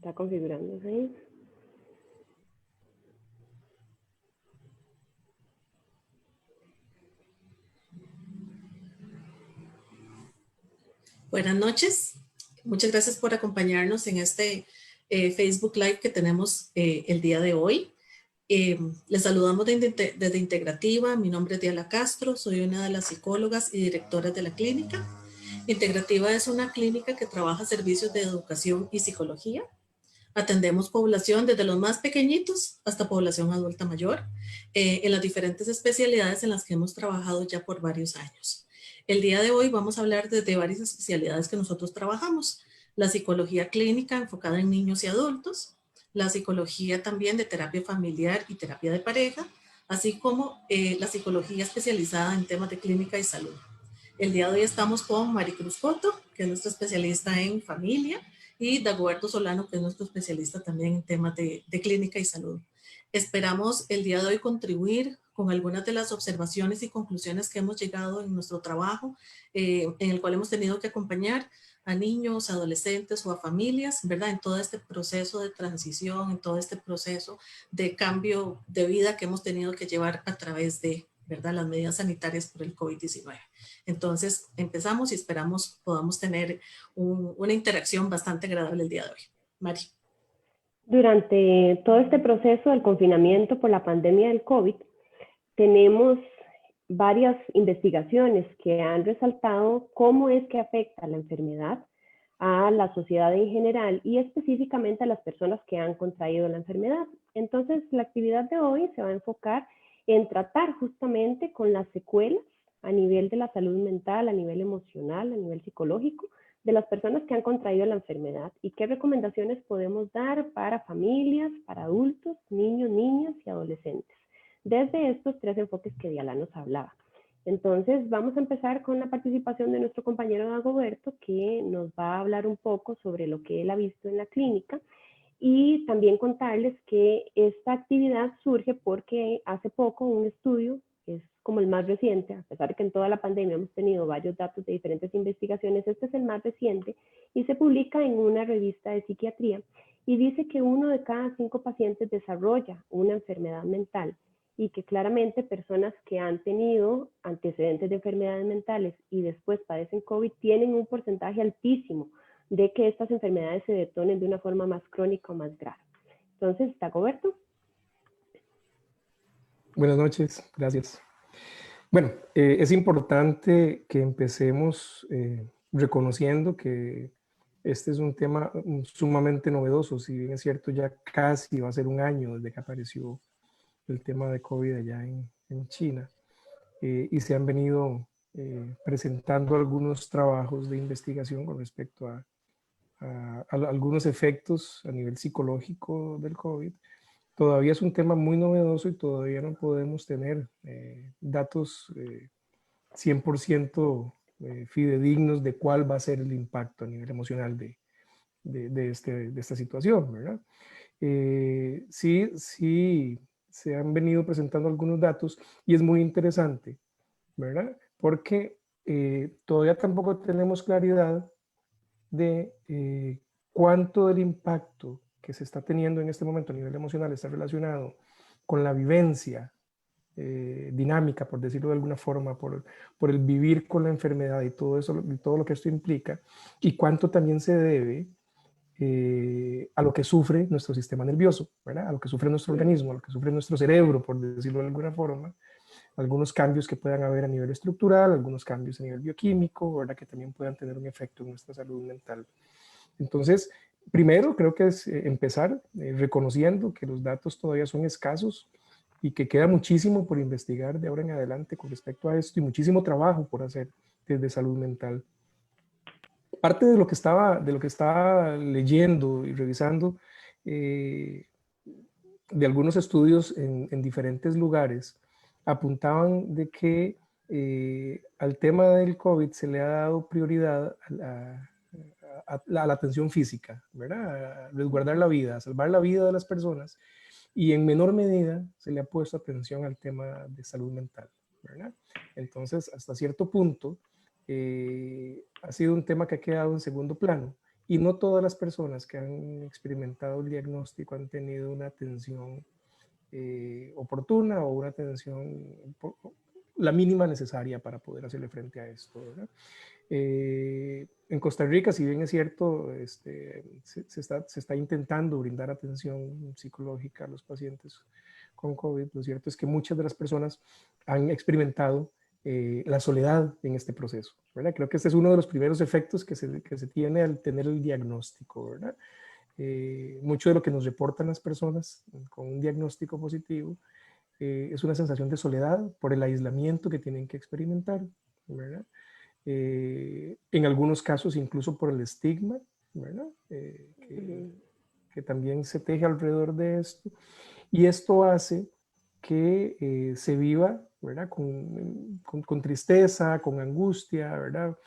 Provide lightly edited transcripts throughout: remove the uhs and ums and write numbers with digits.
Está configurándose ahí. Buenas noches. Muchas gracias por acompañarnos en este Facebook Live que tenemos el día de hoy. Les saludamos desde Integrativa. Mi nombre es Diana Castro. Soy una de las psicólogas y directoras de la clínica. Integrativa es una clínica que trabaja servicios de educación y psicología. Atendemos población desde los más pequeñitos hasta población adulta mayor en las diferentes especialidades en las que hemos trabajado ya por varios años. El día de hoy vamos a hablar de varias especialidades que nosotros trabajamos. La psicología clínica enfocada en niños y adultos, la psicología también de terapia familiar y terapia de pareja, así como la psicología especializada en temas de clínica y salud. El día de hoy estamos con Maricruz Coto, que es nuestra especialista en familia, y Dagoberto Solano, que es nuestro especialista también en temas de clínica y salud. Esperamos el día de hoy contribuir con algunas de las observaciones y conclusiones que hemos llegado en nuestro trabajo, en el cual hemos tenido que acompañar a niños, adolescentes o a familias, ¿verdad? En todo este proceso de transición, en todo este proceso de cambio de vida que hemos tenido que llevar a través de, ¿verdad?, las medidas sanitarias por el COVID-19. Entonces empezamos y esperamos podamos tener una interacción bastante agradable el día de hoy. Mari. Durante todo este proceso del confinamiento por la pandemia del COVID, tenemos varias investigaciones que han resaltado cómo es que afecta la enfermedad a la sociedad en general y específicamente a las personas que han contraído la enfermedad. Entonces, la actividad de hoy se va a enfocar en tratar justamente con las secuelas a nivel de la salud mental, a nivel emocional, a nivel psicológico, de las personas que han contraído la enfermedad y qué recomendaciones podemos dar para familias, para adultos, niños, niñas y adolescentes, desde estos tres enfoques que Diana nos hablaba. Entonces, vamos a empezar con la participación de nuestro compañero Dagoberto, que nos va a hablar un poco sobre lo que él ha visto en la clínica y también contarles que esta actividad surge porque hace poco un estudio, que es como el más reciente, a pesar de que en toda la pandemia hemos tenido varios datos de diferentes investigaciones, este es el más reciente y se publica en una revista de psiquiatría y dice que 1 de cada 5 pacientes desarrolla una enfermedad mental y que claramente personas que han tenido antecedentes de enfermedades mentales y después padecen COVID tienen un porcentaje altísimo de que estas enfermedades se detonen de una forma más crónica o más grave. Entonces, Dagoberto. Buenas noches, gracias. Bueno, es importante que empecemos reconociendo que este es un tema sumamente novedoso. Si bien es cierto, ya casi va a ser un año desde que apareció el tema de COVID allá en China, y se han venido presentando algunos trabajos de investigación con respecto a algunos efectos a nivel psicológico del COVID. Todavía es un tema muy novedoso y todavía no podemos tener datos 100% fidedignos de cuál va a ser el impacto a nivel emocional de esta situación, ¿verdad? Sí, se han venido presentando algunos datos y es muy interesante, ¿verdad? Porque todavía tampoco tenemos claridad de cuánto del impacto que se está teniendo en este momento a nivel emocional está relacionado con la vivencia dinámica, por decirlo de alguna forma, por el vivir con la enfermedad y todo eso, y todo lo que esto implica, y cuánto también se debe a lo que sufre nuestro sistema nervioso, ¿verdad? A lo que sufre nuestro organismo, a lo que sufre nuestro cerebro, por decirlo de alguna forma, algunos cambios que puedan haber a nivel estructural, algunos cambios a nivel bioquímico, ¿verdad? Que también puedan tener un efecto en nuestra salud mental. Entonces, primero creo que es empezar reconociendo que los datos todavía son escasos y que queda muchísimo por investigar de ahora en adelante con respecto a esto y muchísimo trabajo por hacer desde salud mental. Parte de lo que estaba leyendo y revisando de algunos estudios en diferentes lugares apuntaban de que al tema del COVID se le ha dado prioridad a la atención física, ¿verdad? A resguardar la vida, a salvar la vida de las personas, y en menor medida se le ha puesto atención al tema de salud mental, ¿verdad? Entonces, hasta cierto punto, ha sido un tema que ha quedado en segundo plano y no todas las personas que han experimentado el diagnóstico han tenido una atención oportuna o una atención la mínima necesaria para poder hacerle frente a esto, ¿verdad? En Costa Rica, si bien es cierto, se está intentando brindar atención psicológica a los pacientes con COVID, lo cierto es que muchas de las personas han experimentado la soledad en este proceso, ¿verdad? Creo que este es uno de los primeros efectos que se tiene al tener el diagnóstico, ¿verdad? Mucho de lo que nos reportan las personas con un diagnóstico positivo es una sensación de soledad por el aislamiento que tienen que experimentar, ¿verdad? En algunos casos incluso por el estigma, ¿verdad? Que también se teje alrededor de esto. Y esto hace que se viva, ¿verdad? Con tristeza, con angustia, ¿verdad?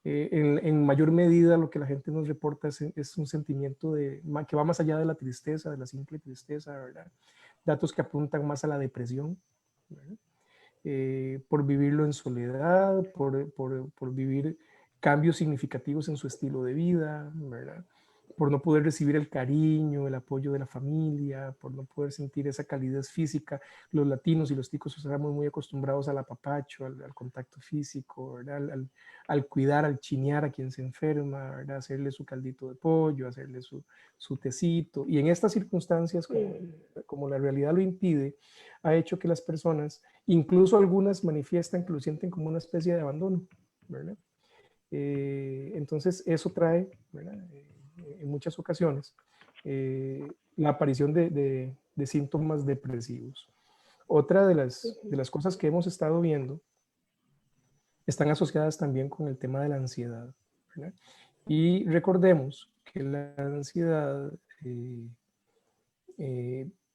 En mayor medida lo que la gente nos reporta es un sentimiento que va más allá de la tristeza, de la simple tristeza, ¿verdad? Datos que apuntan más a la depresión, ¿verdad? Por vivirlo en soledad, por vivir cambios significativos en su estilo de vida, ¿verdad? Por no poder recibir el cariño, el apoyo de la familia, por no poder sentir esa calidez física. Los latinos y los ticos estamos muy acostumbrados al apapacho, al contacto físico, ¿verdad? Al cuidar, al chinear a quien se enferma, ¿verdad? Hacerle su caldito de pollo, hacerle su tecito. Y en estas circunstancias, como la realidad lo impide, ha hecho que las personas, incluso algunas manifiestan que lo sienten como una especie de abandono, ¿verdad? Entonces eso trae, ¿verdad? En muchas ocasiones, la aparición de síntomas depresivos. Otra de las cosas que hemos estado viendo están asociadas también con el tema de la ansiedad, ¿verdad? Y recordemos que la ansiedad,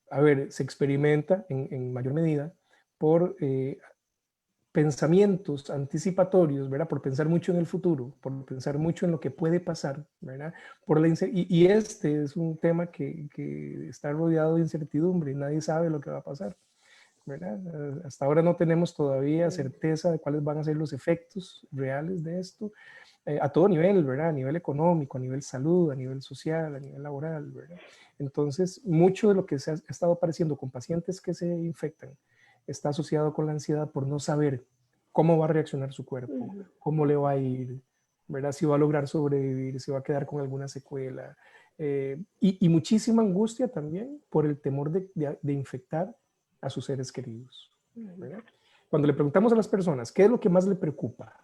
a ver, se experimenta en mayor medida por pensamientos anticipatorios, ¿verdad? Por pensar mucho en el futuro, por pensar mucho en lo que puede pasar, ¿verdad? Y este es un tema que está rodeado de incertidumbre, nadie sabe lo que va a pasar, ¿verdad? Hasta ahora no tenemos todavía certeza de cuáles van a ser los efectos reales de esto, a todo nivel, ¿verdad? A nivel económico, a nivel salud, a nivel social, a nivel laboral, ¿verdad? Entonces, mucho de lo que se ha estado apareciendo con pacientes que se infectan está asociado con la ansiedad por no saber cómo va a reaccionar su cuerpo, cómo le va a ir, ¿verdad? Si va a lograr sobrevivir, si va a quedar con alguna secuela. Y muchísima angustia también por el temor de infectar a sus seres queridos, ¿verdad? Cuando le preguntamos a las personas, ¿qué es lo que más le preocupa?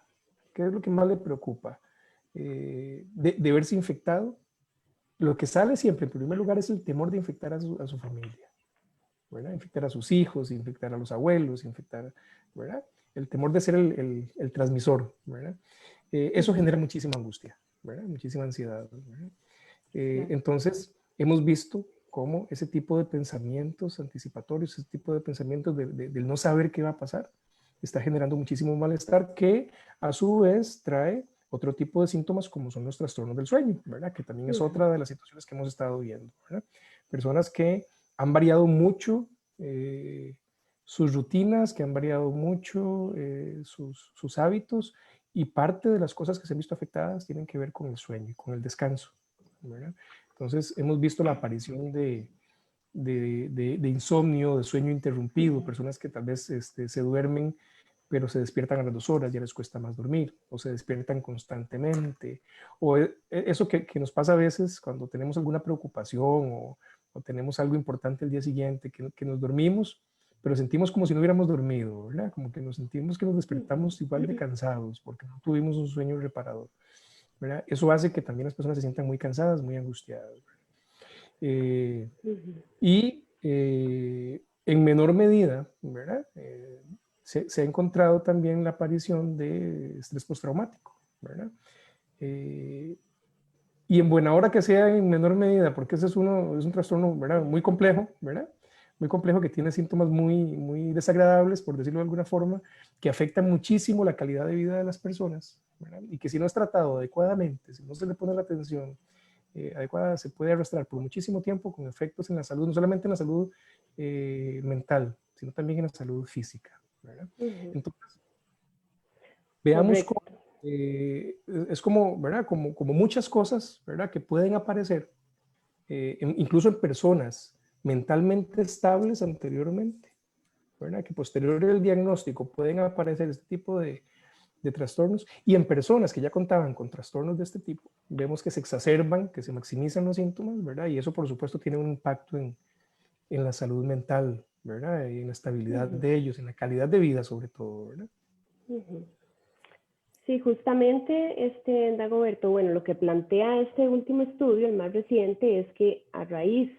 ¿Qué es lo que más le preocupa de verse infectado? Lo que sale siempre, en primer lugar, es el temor de infectar a su familia, ¿verdad? Infectar a sus hijos, infectar a los abuelos, infectar, ¿verdad? El temor de ser el transmisor, ¿verdad? Eso genera muchísima angustia, ¿verdad? Muchísima ansiedad, ¿verdad? Entonces, hemos visto cómo ese tipo de pensamientos anticipatorios, ese tipo de pensamientos del no saber qué va a pasar, está generando muchísimo malestar que a su vez trae otro tipo de síntomas como son los trastornos del sueño, ¿verdad? Que también es otra de las situaciones que hemos estado viendo, ¿verdad? Personas que han variado mucho sus rutinas, que han variado mucho sus hábitos, y parte de las cosas que se han visto afectadas tienen que ver con el sueño y con el descanso, ¿verdad? Entonces hemos visto la aparición de insomnio, de sueño interrumpido, personas que tal vez se duermen pero se despiertan a las 2 horas, ya les cuesta más dormir, o se despiertan constantemente, o eso que nos pasa a veces cuando tenemos alguna preocupación o tenemos algo importante el día siguiente, que nos dormimos, pero sentimos como si no hubiéramos dormido, ¿verdad? Como que nos sentimos que nos despertamos igual de cansados porque no tuvimos un sueño reparador, ¿verdad? Eso hace que también las personas se sientan muy cansadas, muy angustiadas. Y en menor medida, ¿verdad? Se ha encontrado también la aparición de estrés postraumático, ¿verdad? Y en buena hora que sea en menor medida, porque ese es un trastorno, ¿verdad? Muy complejo, ¿verdad? Muy complejo, que tiene síntomas muy desagradables, por decirlo de alguna forma, que afectan muchísimo la calidad de vida de las personas, ¿verdad? Y que si no es tratado adecuadamente, si no se le pone la atención adecuada, se puede arrastrar por muchísimo tiempo con efectos en la salud, no solamente en la salud mental, sino también en la salud física, ¿verdad? Entonces, veamos Correcto. es como, ¿verdad? Como muchas cosas, ¿verdad? Que pueden aparecer, incluso en personas mentalmente estables anteriormente, ¿verdad? Que posterior al diagnóstico pueden aparecer este tipo de trastornos, y en personas que ya contaban con trastornos de este tipo, vemos que se exacerban, que se maximizan los síntomas, ¿verdad? Y eso por supuesto tiene un impacto en la salud mental, ¿verdad? Y en la estabilidad de ellos, en la calidad de vida sobre todo, ¿verdad? Sí, justamente, Dagoberto, bueno, lo que plantea este último estudio, el más reciente, es que a raíz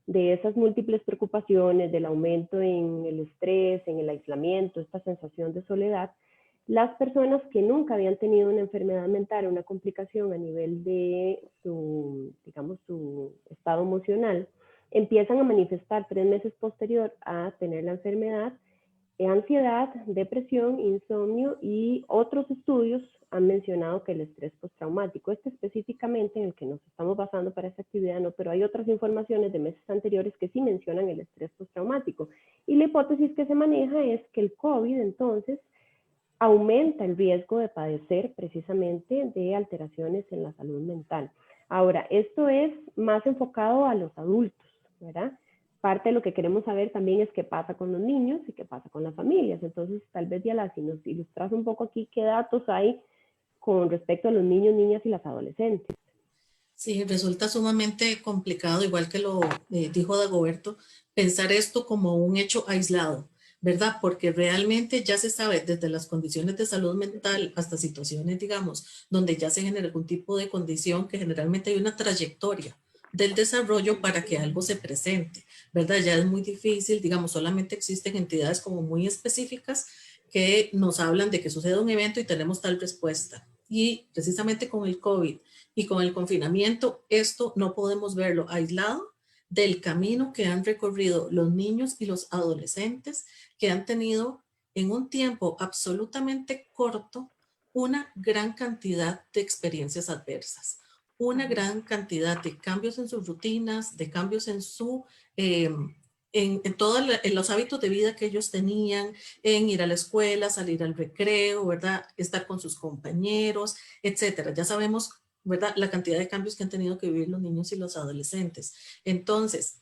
de esas múltiples preocupaciones, del aumento en el estrés, en el aislamiento, esta sensación de soledad, las personas que nunca habían tenido una enfermedad mental, una complicación a nivel de su, digamos, su estado emocional, empiezan a manifestar 3 meses posterior a tener la enfermedad ansiedad, depresión, insomnio, y otros estudios han mencionado que el estrés postraumático, específicamente en el que nos estamos basando para esta actividad, no, pero hay otras informaciones de meses anteriores que sí mencionan el estrés postraumático. Y la hipótesis que se maneja es que el COVID entonces aumenta el riesgo de padecer precisamente de alteraciones en la salud mental. Ahora, esto es más enfocado a los adultos, ¿verdad? Parte de lo que queremos saber también es qué pasa con los niños y qué pasa con las familias. Entonces, tal vez, Diala, si nos ilustras un poco aquí qué datos hay con respecto a los niños, niñas y las adolescentes. Sí, resulta sumamente complicado, igual que lo dijo Dagoberto, pensar esto como un hecho aislado, ¿verdad? Porque realmente ya se sabe desde las condiciones de salud mental hasta situaciones, digamos, donde ya se genera algún tipo de condición, que generalmente hay una trayectoria del desarrollo para que algo se presente, ¿verdad? Ya es muy difícil, digamos, solamente existen entidades como muy específicas que nos hablan de que sucede un evento y tenemos tal respuesta. Y precisamente con el COVID y con el confinamiento, esto no podemos verlo aislado del camino que han recorrido los niños y los adolescentes, que han tenido en un tiempo absolutamente corto una gran cantidad de experiencias adversas, una gran cantidad de cambios en sus rutinas, de cambios en su... en los hábitos de vida que ellos tenían, en ir a la escuela, salir al recreo, ¿verdad? Estar con sus compañeros, etcétera. Ya sabemos, ¿verdad? La cantidad de cambios que han tenido que vivir los niños y los adolescentes. Entonces,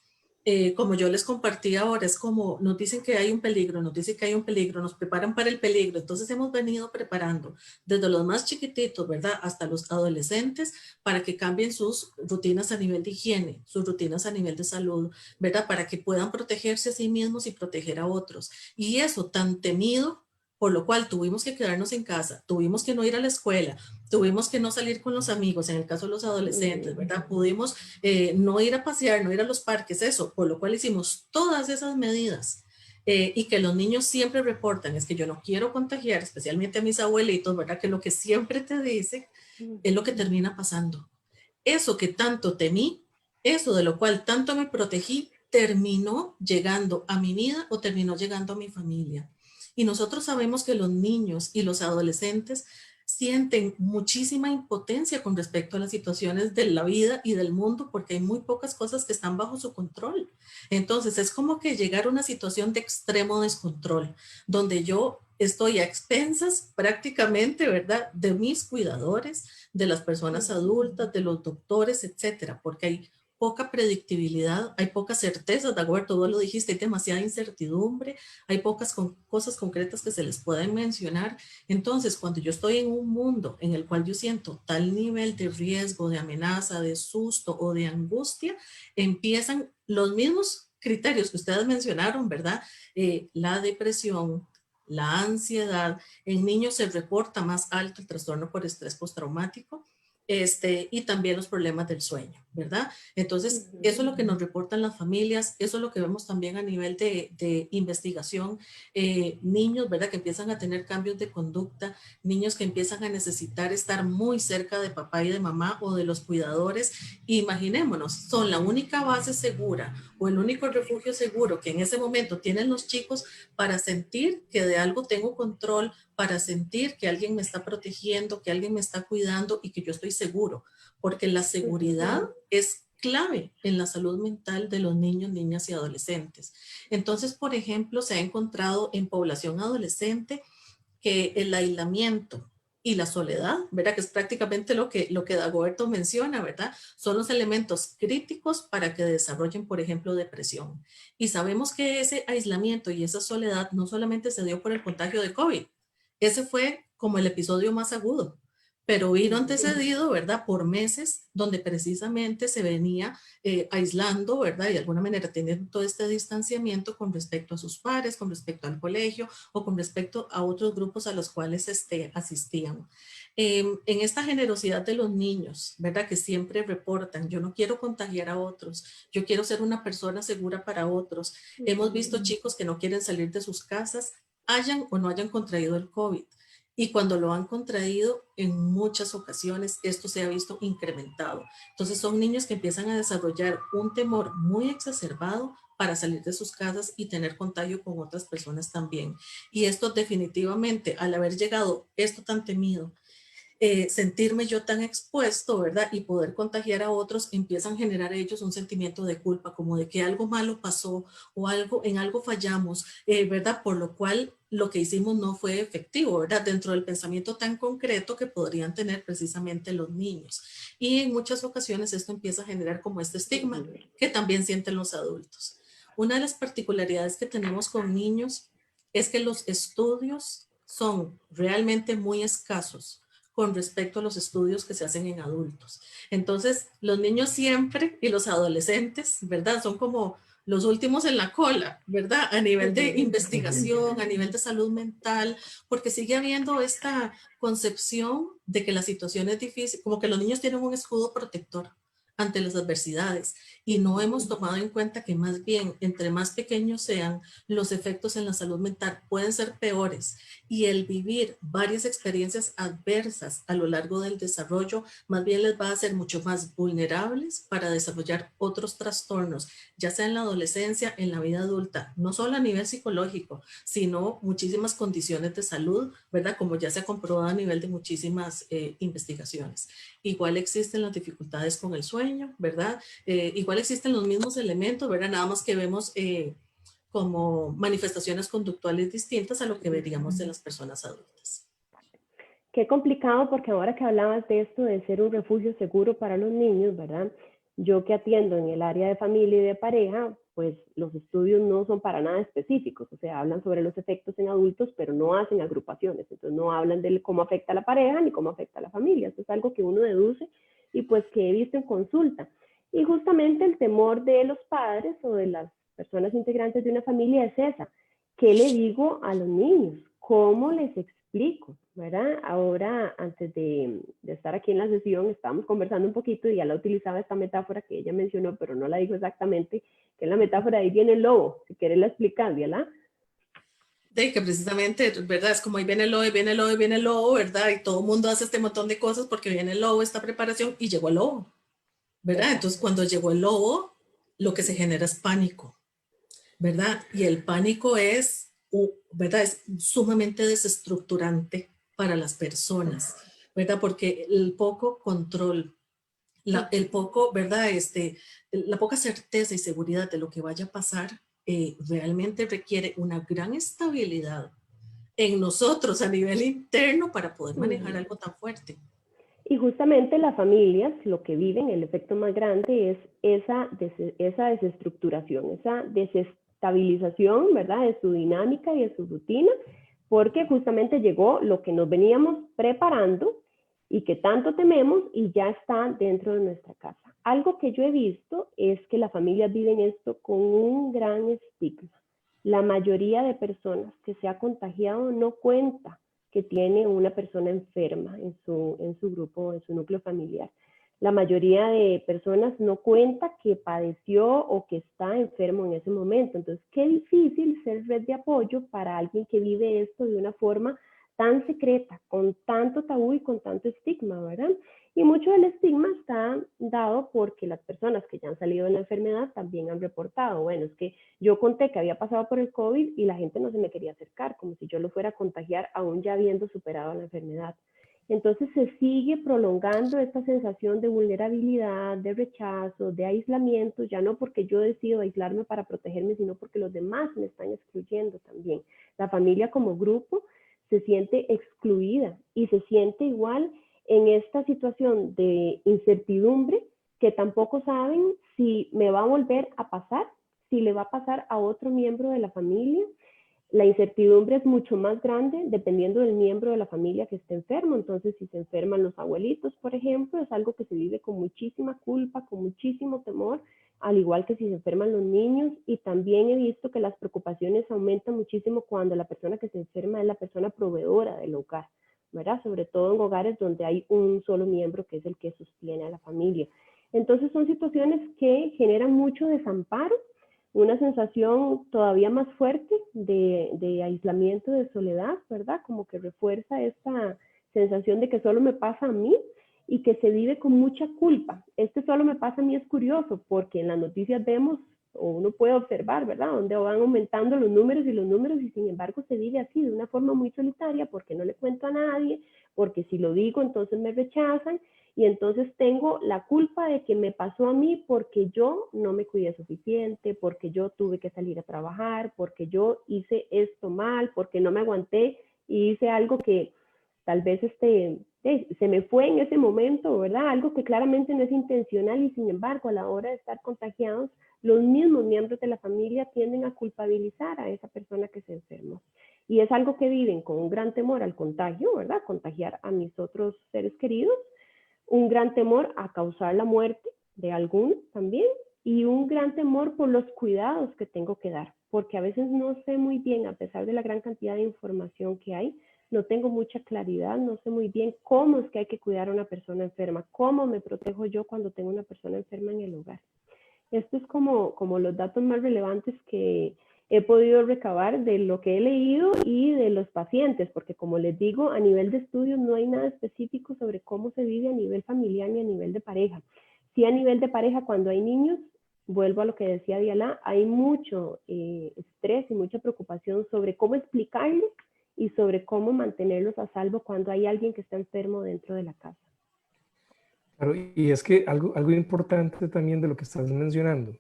como yo les compartí ahora, es como nos dicen que hay un peligro, nos dicen que hay un peligro, nos preparan para el peligro. Entonces hemos venido preparando desde los más chiquititos, ¿verdad? Hasta los adolescentes para que cambien sus rutinas a nivel de higiene, sus rutinas a nivel de salud, ¿verdad? Para que puedan protegerse a sí mismos y proteger a otros. Y eso tan temido, por lo cual tuvimos que quedarnos en casa, tuvimos que no ir a la escuela, tuvimos que no salir con los amigos, en el caso de los adolescentes, ¿verdad? Pudimos no ir a pasear, no ir a los parques, eso, por lo cual hicimos todas esas medidas. Y que los niños siempre reportan, es que yo no quiero contagiar, especialmente a mis abuelitos, ¿verdad? Que lo que siempre te dicen es lo que termina pasando. Eso que tanto temí, eso de lo cual tanto me protegí, terminó llegando a mi vida o terminó llegando a mi familia. Y nosotros sabemos que los niños y los adolescentes sienten muchísima impotencia con respecto a las situaciones de la vida y del mundo porque hay muy pocas cosas que están bajo su control. Entonces es como que llegar a una situación de extremo descontrol, donde yo estoy a expensas prácticamente, ¿verdad?, de mis cuidadores, de las personas adultas, de los doctores, etcétera, porque hay poca predictibilidad, hay pocas certezas, de acuerdo, tú lo dijiste, hay demasiada incertidumbre, hay pocas cosas concretas que se les pueden mencionar. Entonces, cuando yo estoy en un mundo en el cual yo siento tal nivel de riesgo, de amenaza, de susto o de angustia, empiezan los mismos criterios que ustedes mencionaron, ¿verdad? La depresión, la ansiedad. En niños se reporta más alto el trastorno por estrés postraumático, y también los problemas del sueño, ¿verdad? Entonces, eso es lo que nos reportan las familias, eso es lo que vemos también a nivel de investigación. Niños, ¿verdad?, que empiezan a tener cambios de conducta, niños que empiezan a necesitar estar muy cerca de papá y de mamá o de los cuidadores. Imaginémonos, son la única base segura o el único refugio seguro que en ese momento tienen los chicos para sentir que de algo tengo control, para sentir que alguien me está protegiendo, que alguien me está cuidando y que yo estoy seguro, porque la seguridad es clave en la salud mental de los niños, niñas y adolescentes. Entonces, por ejemplo, se ha encontrado en población adolescente que el aislamiento y la soledad, ¿verdad? Que es prácticamente lo que Dagoberto menciona, ¿verdad? Son los elementos críticos para que desarrollen, por ejemplo, depresión. Y sabemos que ese aislamiento y esa soledad no solamente se dio por el contagio de COVID, ese fue como el episodio más agudo, pero vino antecedido, ¿verdad? Por meses donde precisamente se venía aislando, ¿verdad? Y de alguna manera teniendo todo este distanciamiento con respecto a sus pares, con respecto al colegio o con respecto a otros grupos a los cuales asistían. En esta generosidad de los niños, ¿verdad? Que siempre reportan, yo no quiero contagiar a otros, yo quiero ser una persona segura para otros. Hemos visto chicos que no quieren salir de sus casas, hayan o no hayan contraído el COVID. Y cuando lo han contraído, en muchas ocasiones esto se ha visto incrementado. Entonces son niños que empiezan a desarrollar un temor muy exacerbado para salir de sus casas y tener contagio con otras personas también. Y esto definitivamente, al haber llegado esto tan temido, sentirme yo tan expuesto, ¿verdad? Y poder contagiar a otros, empiezan a generar ellos un sentimiento de culpa, como de que algo malo pasó o en algo fallamos, ¿verdad? Por lo cual lo que hicimos no fue efectivo, ¿verdad? Dentro del pensamiento tan concreto que podrían tener precisamente los niños. Y en muchas ocasiones esto empieza a generar como este estigma que también sienten los adultos. Una de las particularidades que tenemos con niños es que los estudios son realmente muy escasos con respecto a los estudios que se hacen en adultos. Entonces, los niños siempre y los adolescentes, ¿verdad? Son como los últimos en la cola, ¿verdad? A nivel de investigación, a nivel de salud mental, porque sigue habiendo esta concepción de que la situación es difícil, como que los niños tienen un escudo protector ante las adversidades y no hemos tomado en cuenta que más bien entre más pequeños sean, los efectos en la salud mental pueden ser peores y el vivir varias experiencias adversas a lo largo del desarrollo más bien les va a hacer mucho más vulnerables para desarrollar otros trastornos, ya sea en la adolescencia, en la vida adulta, no solo a nivel psicológico, sino muchísimas condiciones de salud, ¿verdad? Como ya se ha comprobado a nivel de muchísimas investigaciones. Igual existen las dificultades con el sueño, ¿verdad? Igual existen los mismos elementos, ¿verdad? Nada más que vemos como manifestaciones conductuales distintas a lo que veríamos de las personas adultas. Qué complicado, porque ahora que hablabas de esto de ser un refugio seguro para los niños, ¿verdad? Yo que atiendo en el área de familia y de pareja, pues los estudios no son para nada específicos, o sea, hablan sobre los efectos en adultos, pero no hacen agrupaciones, entonces no hablan de cómo afecta a la pareja ni cómo afecta a la familia, esto es algo que uno deduce y pues que he visto en consulta. Y justamente el temor de los padres o de las personas integrantes de una familia es esa. ¿Qué le digo a los niños? ¿Cómo les explico? ¿Verdad? Ahora, antes de estar aquí en la sesión, estábamos conversando un poquito y ya la utilizaba esta metáfora que ella mencionó, pero no la dijo exactamente, que es la metáfora de ahí viene el lobo. Si quieres la explicas, ¿verdad? De que precisamente, ¿verdad? Es como ahí viene el lobo, viene el lobo, viene el lobo, ¿verdad? Y todo el mundo hace este montón de cosas porque viene el lobo, esta preparación, y llegó el lobo, ¿verdad? Entonces, cuando llegó el lobo, lo que se genera es pánico, ¿verdad? Y el pánico es, ¿verdad? Es sumamente desestructurante para las personas, ¿verdad? Porque el poco control, el poco, ¿verdad? La poca certeza y seguridad de lo que vaya a pasar realmente requiere una gran estabilidad en nosotros a nivel interno para poder manejar algo tan fuerte. Y justamente las familias lo que viven, el efecto más grande es esa desestructuración, esa desestabilización, ¿verdad? De su dinámica y de su rutina, porque justamente llegó lo que nos veníamos preparando y que tanto tememos y ya está dentro de nuestra casa. Algo que yo he visto es que las familias viven esto con un gran estigma. La mayoría de personas que se ha contagiado no cuenta que tiene una persona enferma en su grupo, en su núcleo familiar. La mayoría de personas no cuenta que padeció o que está enfermo en ese momento. Entonces, qué difícil ser red de apoyo para alguien que vive esto de una forma tan secreta, con tanto tabú y con tanto estigma, ¿verdad? Y mucho del estigma está dado porque las personas que ya han salido de la enfermedad también han reportado, bueno, es que yo conté que había pasado por el COVID y la gente no se me quería acercar, como si yo lo fuera a contagiar aún ya habiendo superado la enfermedad. Entonces se sigue prolongando esta sensación de vulnerabilidad, de rechazo, de aislamiento, ya no porque yo decido aislarme para protegerme, sino porque los demás me están excluyendo también. La familia como grupo se siente excluida y se siente igual en esta situación de incertidumbre que tampoco saben si me va a volver a pasar, si le va a pasar a otro miembro de la familia. La incertidumbre es mucho más grande dependiendo del miembro de la familia que esté enfermo. Entonces, si se enferman los abuelitos, por ejemplo, es algo que se vive con muchísima culpa, con muchísimo temor, al igual que si se enferman los niños. Y también he visto que las preocupaciones aumentan muchísimo cuando la persona que se enferma es la persona proveedora del hogar, ¿verdad? Sobre todo en hogares donde hay un solo miembro que es el que sostiene a la familia. Entonces, son situaciones que generan mucho desamparo, una sensación todavía más fuerte de aislamiento, de soledad, ¿verdad? Como que refuerza esta sensación de que solo me pasa a mí y que se vive con mucha culpa. Este solo me pasa a mí es curioso porque en las noticias vemos, o uno puede observar, ¿verdad? Donde van aumentando los números y sin embargo se vive así, de una forma muy solitaria, porque no le cuento a nadie, porque si lo digo entonces me rechazan, y entonces tengo la culpa de que me pasó a mí porque yo no me cuidé suficiente, porque yo tuve que salir a trabajar, porque yo hice esto mal, porque no me aguanté y hice algo que tal vez se me fue en ese momento, ¿verdad? Algo que claramente no es intencional y sin embargo a la hora de estar contagiados, los mismos miembros de la familia tienden a culpabilizar a esa persona que se enfermó. Y es algo que viven con un gran temor al contagio, ¿verdad? Contagiar a mis otros seres queridos, un gran temor a causar la muerte de alguno también y un gran temor por los cuidados que tengo que dar, porque a veces no sé muy bien, a pesar de la gran cantidad de información que hay, no tengo mucha claridad, no sé muy bien cómo es que hay que cuidar a una persona enferma, cómo me protejo yo cuando tengo una persona enferma en el hogar. Esto es como los datos más relevantes que he podido recabar de lo que he leído y de los pacientes, porque como les digo, a nivel de estudios no hay nada específico sobre cómo se vive a nivel familiar ni a nivel de pareja. Sí, a nivel de pareja, cuando hay niños, vuelvo a lo que decía Diala, hay mucho estrés y mucha preocupación sobre cómo explicarles y sobre cómo mantenerlos a salvo cuando hay alguien que está enfermo dentro de la casa. Claro, y es que algo importante también de lo que estás mencionando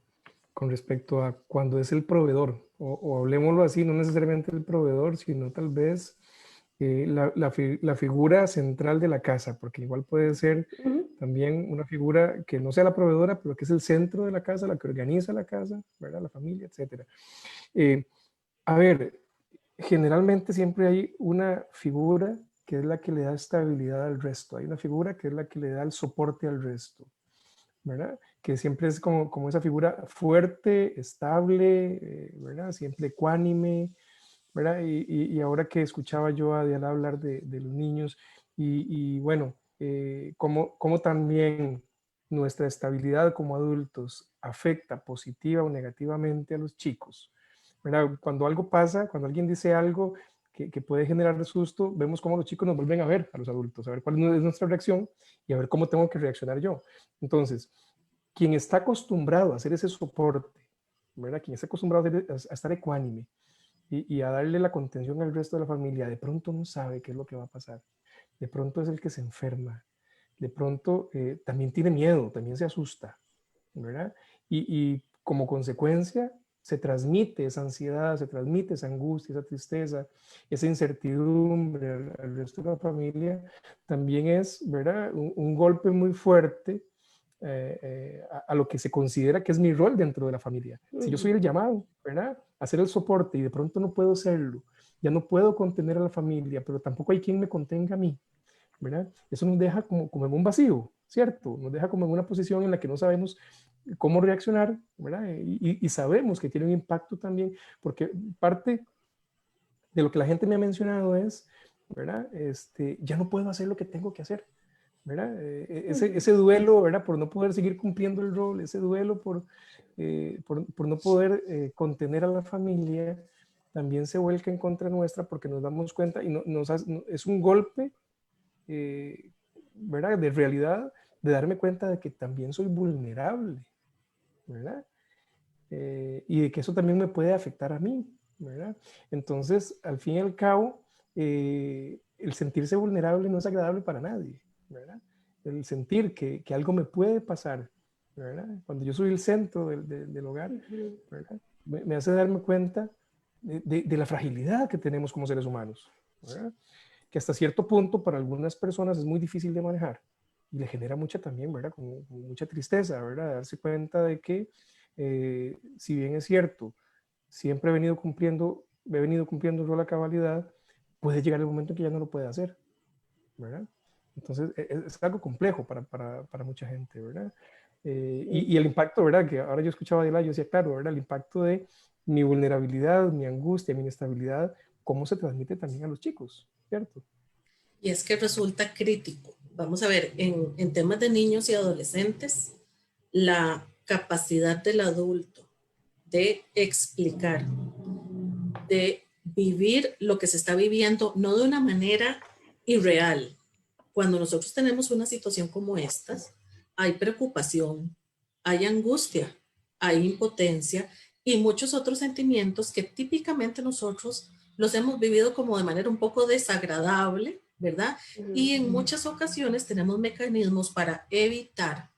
con respecto a cuando es el proveedor, o hablemoslo así, no necesariamente el proveedor, sino tal vez la figura central de la casa, porque igual puede ser también una figura que no sea la proveedora, pero que es el centro de la casa, la que organiza la casa, ¿verdad? La familia, etc. A ver, generalmente siempre hay una figura que es la que le da estabilidad al resto, hay una figura que es la que le da el soporte al resto, ¿verdad? Que siempre es como esa figura fuerte, estable, ¿verdad? Siempre ecuánime, ¿verdad? Y ahora que escuchaba yo a Diana hablar de los niños y bueno, cómo también nuestra estabilidad como adultos afecta positiva o negativamente a los chicos, ¿verdad? Cuando algo pasa, cuando alguien dice algo que puede generar susto, vemos cómo los chicos nos vuelven a ver a los adultos, a ver cuál es nuestra reacción y a ver cómo tengo que reaccionar yo. Entonces, quien está acostumbrado a hacer ese soporte, ¿verdad? Quien está acostumbrado a estar ecuánime y a darle la contención al resto de la familia, de pronto no sabe qué es lo que va a pasar. De pronto es el que se enferma. De pronto también tiene miedo, también se asusta, ¿verdad? Y como consecuencia se transmite esa ansiedad, se transmite esa angustia, esa tristeza, esa incertidumbre al resto de la familia. También es, ¿verdad? Un golpe muy fuerte a lo que se considera que es mi rol dentro de la familia. Si yo soy el llamado, ¿verdad? A hacer el soporte y de pronto no puedo serlo, ya no puedo contener a la familia, pero tampoco hay quien me contenga a mí, ¿verdad? Eso nos deja como en un vacío, ¿cierto? Nos deja como en una posición en la que no sabemos cómo reaccionar, ¿verdad? Y sabemos que tiene un impacto también, porque parte de lo que la gente me ha mencionado es, ¿verdad? Ya no puedo hacer lo que tengo que hacer, ¿verdad? Ese duelo, ¿verdad? Por no poder seguir cumpliendo el rol, ese duelo por no poder contener a la familia, también se vuelca en contra nuestra porque nos damos cuenta y es un golpe, ¿verdad? De realidad, de darme cuenta de que también soy vulnerable, ¿verdad? Y de que eso también me puede afectar a mí, ¿verdad? Entonces, al fin y al cabo, el sentirse vulnerable no es agradable para nadie, ¿verdad? El sentir que algo me puede pasar, ¿verdad? Cuando yo soy el centro del hogar, ¿verdad? Me hace darme cuenta de la fragilidad que tenemos como seres humanos, ¿verdad? Que hasta cierto punto para algunas personas es muy difícil de manejar y le genera mucha también, ¿verdad? Como mucha tristeza, ¿verdad? Darse cuenta de que, si bien es cierto, siempre he venido cumpliendo el rol a cabalidad, puede llegar el momento en que ya no lo puede hacer, ¿verdad? Entonces es algo complejo para mucha gente, ¿verdad? Y el impacto, ¿verdad? Que ahora yo escuchaba a Adela, yo decía, claro, ¿verdad? El impacto de mi vulnerabilidad, mi angustia, mi inestabilidad, cómo se transmite también a los chicos, ¿cierto? Y es que resulta crítico. Vamos a ver, en temas de niños y adolescentes, la capacidad del adulto de explicar, de vivir lo que se está viviendo, no de una manera irreal. Cuando nosotros tenemos una situación como esta, hay preocupación, hay angustia, hay impotencia y muchos otros sentimientos que típicamente nosotros los hemos vivido como de manera un poco desagradable, ¿verdad? Y en muchas ocasiones tenemos mecanismos para evitar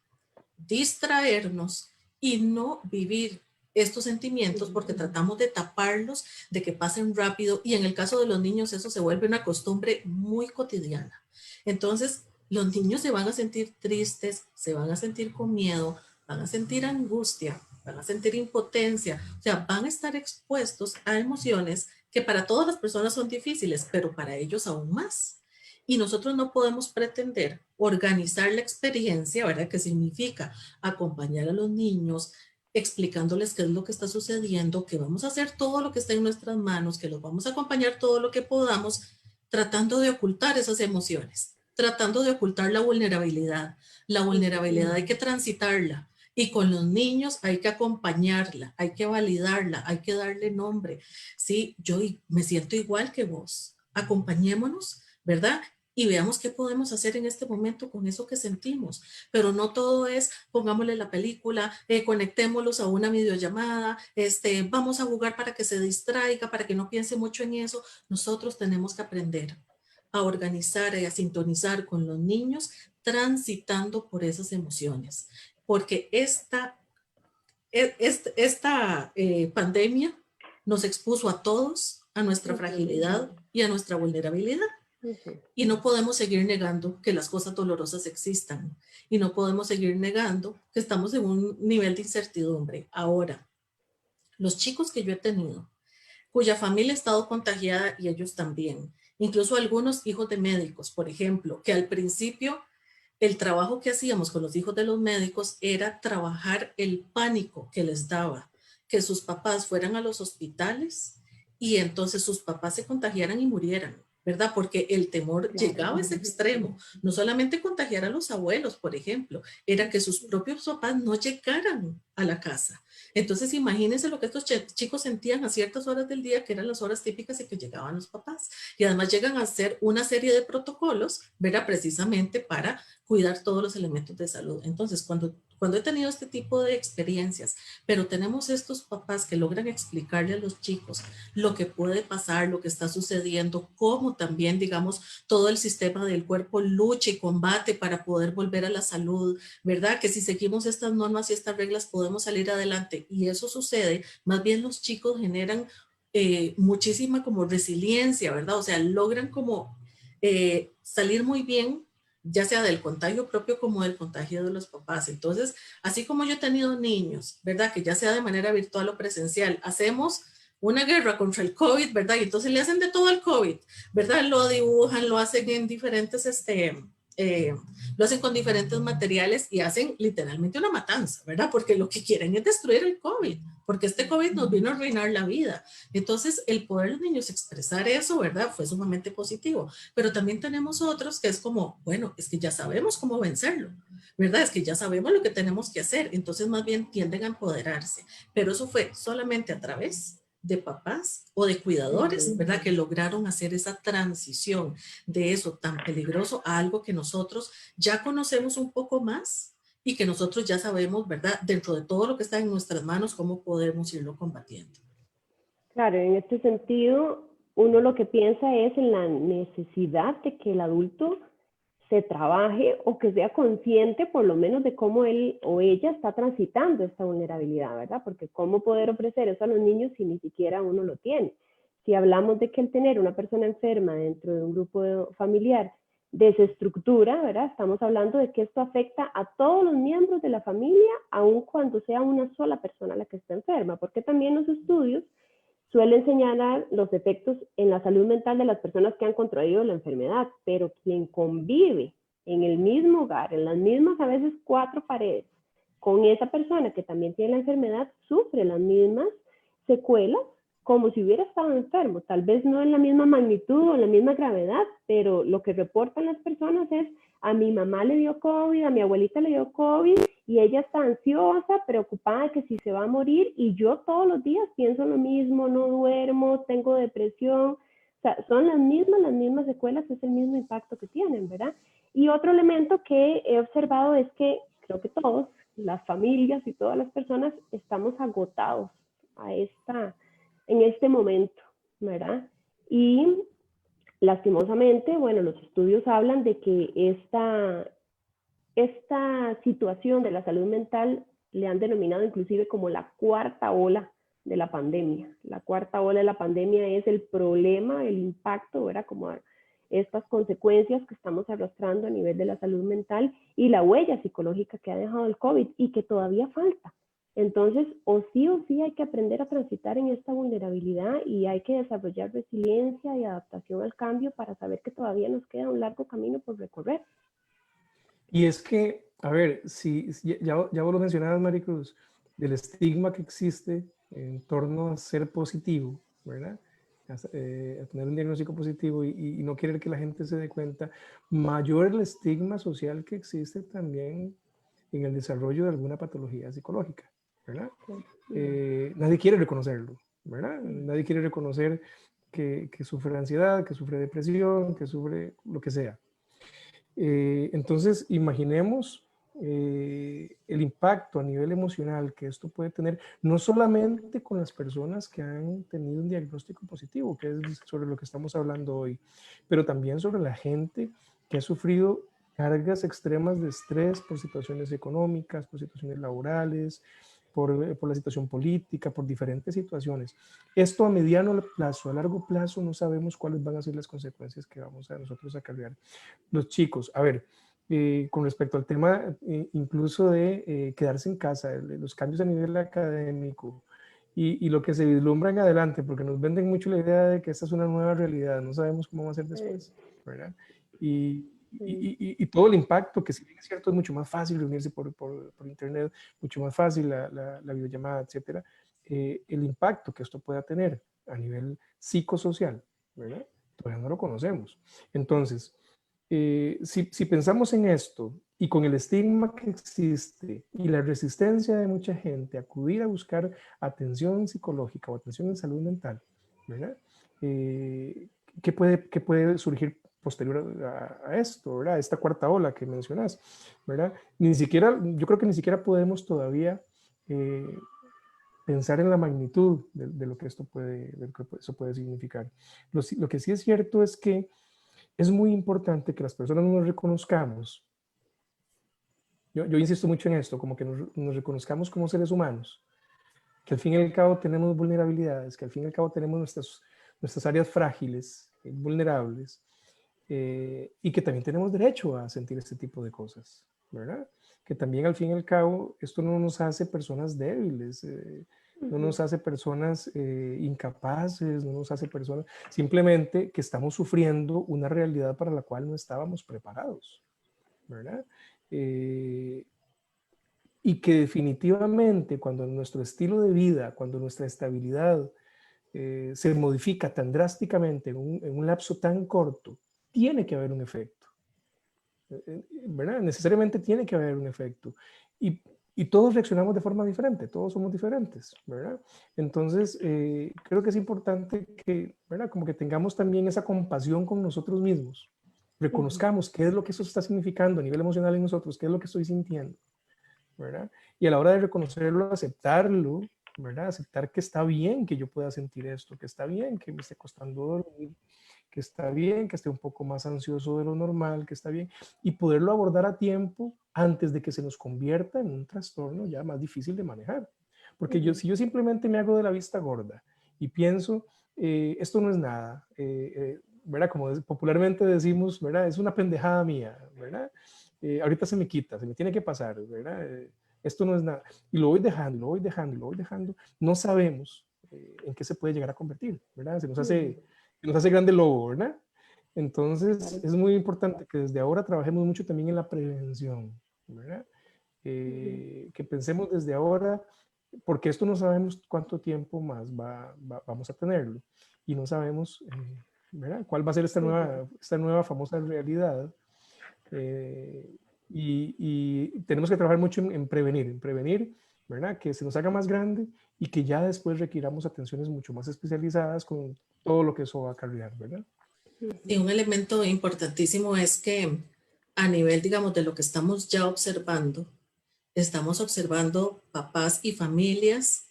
distraernos y no vivir estos sentimientos porque tratamos de taparlos, de que pasen rápido y en el caso de los niños eso se vuelve una costumbre muy cotidiana. Entonces, los niños se van a sentir tristes, se van a sentir con miedo, van a sentir angustia, van a sentir impotencia, o sea, van a estar expuestos a emociones que para todas las personas son difíciles, pero para ellos aún más. Y nosotros no podemos pretender organizar la experiencia, ¿verdad? Que significa acompañar a los niños, explicándoles qué es lo que está sucediendo, que vamos a hacer todo lo que está en nuestras manos, que los vamos a acompañar todo lo que podamos, tratando de ocultar esas emociones, tratando de ocultar la vulnerabilidad. La vulnerabilidad hay que transitarla. Y con los niños hay que acompañarla, hay que validarla, hay que darle nombre. Sí, yo me siento igual que vos. Acompañémonos, ¿verdad? Y veamos qué podemos hacer en este momento con eso que sentimos. Pero no todo es, pongámosle la película, conectémoslos a una videollamada, vamos a jugar para que se distraiga, para que no piense mucho en eso. Nosotros tenemos que aprender a organizar y a sintonizar con los niños, transitando por esas emociones. Porque esta pandemia nos expuso a todos a nuestra fragilidad y a nuestra vulnerabilidad. Y no podemos seguir negando que las cosas dolorosas existan. Y no podemos seguir negando que estamos en un nivel de incertidumbre. Ahora, los chicos que yo he tenido, cuya familia ha estado contagiada y ellos también, incluso algunos hijos de médicos, por ejemplo, que al principio el trabajo que hacíamos con los hijos de los médicos era trabajar el pánico que les daba, que sus papás fueran a los hospitales y entonces sus papás se contagiaran y murieran, ¿verdad? Porque el temor llegaba a ese extremo. No solamente contagiar a los abuelos, por ejemplo, era que sus propios papás no llegaran a la casa. Entonces, imagínense lo que estos chicos sentían a ciertas horas del día, que eran las horas típicas en que llegaban los papás. Y además llegan a hacer una serie de protocolos, ¿verdad? Precisamente para cuidar todos los elementos de salud. Entonces, cuando he tenido este tipo de experiencias, pero tenemos estos papás que logran explicarle a los chicos lo que puede pasar, lo que está sucediendo, cómo también, digamos, todo el sistema del cuerpo lucha y combate para poder volver a la salud, ¿verdad? Que si seguimos estas normas y estas reglas podemos salir adelante. Y eso sucede, más bien los chicos generan muchísima como resiliencia, ¿verdad? O sea, logran como salir muy bien, ya sea del contagio propio como del contagio de los papás. Entonces, así como yo he tenido niños, ¿verdad? Que ya sea de manera virtual o presencial, hacemos una guerra contra el COVID, ¿verdad? Y entonces le hacen de todo al COVID, ¿verdad? Lo dibujan, lo hacen en diferentes, lo hacen con diferentes materiales y hacen literalmente una matanza, ¿verdad? Porque lo que quieren es destruir el COVID, porque este COVID nos vino a arruinar la vida. Entonces, el poder de los niños expresar eso, ¿verdad? Fue sumamente positivo. Pero también tenemos otros que es como, bueno, es que ya sabemos cómo vencerlo, ¿verdad? Es que ya sabemos lo que tenemos que hacer. Entonces, más bien tienden a empoderarse. Pero eso fue solamente a través de papás o de cuidadores, ¿verdad? Que lograron hacer esa transición de eso tan peligroso a algo que nosotros ya conocemos un poco más y que nosotros ya sabemos, ¿verdad? Dentro de todo lo que está en nuestras manos, cómo podemos irlo combatiendo. Claro, en este sentido, uno lo que piensa es en la necesidad de que el adulto se trabaje o que sea consciente por lo menos de cómo él o ella está transitando esta vulnerabilidad, ¿verdad? Porque cómo poder ofrecer eso a los niños si ni siquiera uno lo tiene. Si hablamos de que el tener una persona enferma dentro de un grupo familiar desestructura, ¿verdad? Estamos hablando de que esto afecta a todos los miembros de la familia, aun cuando sea una sola persona la que está enferma, porque también los estudios suelen señalar los efectos en la salud mental de las personas que han contraído la enfermedad, pero quien convive en el mismo hogar, en las mismas a veces 4 paredes, con esa persona que también tiene la enfermedad, sufre las mismas secuelas como si hubiera estado enfermo, tal vez no en la misma magnitud o en la misma gravedad, pero lo que reportan las personas es: a mi mamá le dio COVID, a mi abuelita le dio COVID, y ella está ansiosa, preocupada de que si se va a morir, y yo todos los días pienso lo mismo, no duermo, tengo depresión. O sea, son las mismas secuelas, es el mismo impacto que tienen, ¿verdad? Y otro elemento que he observado es que creo que todos, las familias y todas las personas, estamos agotados en este momento, ¿verdad? Y lastimosamente, bueno, los estudios hablan de que esta situación de la salud mental le han denominado inclusive como la cuarta ola de la pandemia. La cuarta ola de la pandemia es el problema, el impacto, ¿verdad? Como estas consecuencias que estamos arrastrando a nivel de la salud mental y la huella psicológica que ha dejado el COVID y que todavía falta. Entonces, o sí hay que aprender a transitar en esta vulnerabilidad y hay que desarrollar resiliencia y adaptación al cambio para saber que todavía nos queda un largo camino por recorrer. Y es que, a ver, si ya vos lo mencionabas, Maricruz, del estigma que existe en torno a ser positivo, ¿verdad? A tener un diagnóstico positivo y no querer que la gente se dé cuenta, mayor el estigma social que existe también en el desarrollo de alguna patología psicológica, ¿verdad? Nadie quiere reconocerlo, ¿verdad? Nadie quiere reconocer que sufre ansiedad, que sufre depresión, que sufre lo que sea. Entonces, imaginemos el impacto a nivel emocional que esto puede tener, no solamente con las personas que han tenido un diagnóstico positivo, que es sobre lo que estamos hablando hoy, pero también sobre la gente que ha sufrido cargas extremas de estrés por situaciones económicas, por situaciones laborales, por la situación política, por diferentes situaciones. Esto a mediano plazo, a largo plazo, no sabemos cuáles van a ser las consecuencias que vamos a nosotros acarrear. Los chicos, a ver, con respecto al tema incluso de quedarse en casa, los cambios a nivel académico y lo que se vislumbra en adelante, porque nos venden mucho la idea de que esta es una nueva realidad, no sabemos cómo va a ser después, ¿verdad? Y todo el impacto, que si bien es cierto, es mucho más fácil reunirse por internet, mucho más fácil la videollamada, etcétera, el impacto que esto pueda tener a nivel psicosocial, ¿verdad? Todavía no lo conocemos. Entonces, si pensamos en esto y con el estigma que existe y la resistencia de mucha gente a acudir a buscar atención psicológica o atención en salud mental, ¿verdad? ¿Qué puede surgir posterior a esto, ¿verdad? Esta cuarta ola que mencionas, ¿verdad? Ni siquiera, yo creo que ni siquiera podemos todavía pensar en la magnitud de lo que esto puede, de lo que eso puede significar. Lo que sí es cierto es que es muy importante que las personas nos reconozcamos. Yo insisto mucho en esto, como que nos reconozcamos como seres humanos, que al fin y al cabo tenemos vulnerabilidades, que al fin y al cabo tenemos nuestras áreas frágiles, vulnerables, y que también tenemos derecho a sentir este tipo de cosas, ¿verdad? Que también al fin y al cabo esto no nos hace personas débiles, no nos hace personas incapaces, no nos hace personas, simplemente que estamos sufriendo una realidad para la cual no estábamos preparados, ¿verdad? Y que definitivamente cuando nuestro estilo de vida, cuando nuestra estabilidad se modifica tan drásticamente en un lapso tan corto, tiene que haber un efecto, ¿verdad? Necesariamente tiene que haber un efecto. Y todos reaccionamos de forma diferente, todos somos diferentes, ¿verdad? Entonces, creo que es importante que, ¿verdad? Como que tengamos también esa compasión con nosotros mismos. Reconozcamos qué es lo que eso está significando a nivel emocional en nosotros, qué es lo que estoy sintiendo, ¿verdad? Y a la hora de reconocerlo, aceptarlo, ¿verdad? Aceptar que está bien que yo pueda sentir esto, que está bien que me esté costando dormir, que está bien que esté un poco más ansioso de lo normal, que está bien, y poderlo abordar a tiempo antes de que se nos convierta en un trastorno ya más difícil de manejar. Porque si yo simplemente me hago de la vista gorda y pienso esto no es nada, ¿verdad? Como popularmente decimos, ¿verdad? Es una pendejada mía, ¿verdad? Ahorita se me quita, se me tiene que pasar, ¿verdad? Esto no es nada. Y lo voy dejando, lo voy dejando, lo voy dejando. No sabemos en qué se puede llegar a convertir, ¿verdad? Se nos hace grande el lobo, ¿verdad? Entonces, es muy importante que desde ahora trabajemos mucho también en la prevención, ¿verdad? Que pensemos desde ahora, porque esto no sabemos cuánto tiempo más vamos a tenerlo y no sabemos, ¿verdad? Cuál va a ser esta nueva famosa realidad. Y tenemos que trabajar mucho en prevenir, ¿verdad? Que se nos haga más grande y que ya después requiramos atenciones mucho más especializadas con todo lo que eso va a acarrear, ¿verdad? Y un elemento importantísimo es que a nivel, digamos, de lo que estamos ya observando, estamos observando papás y familias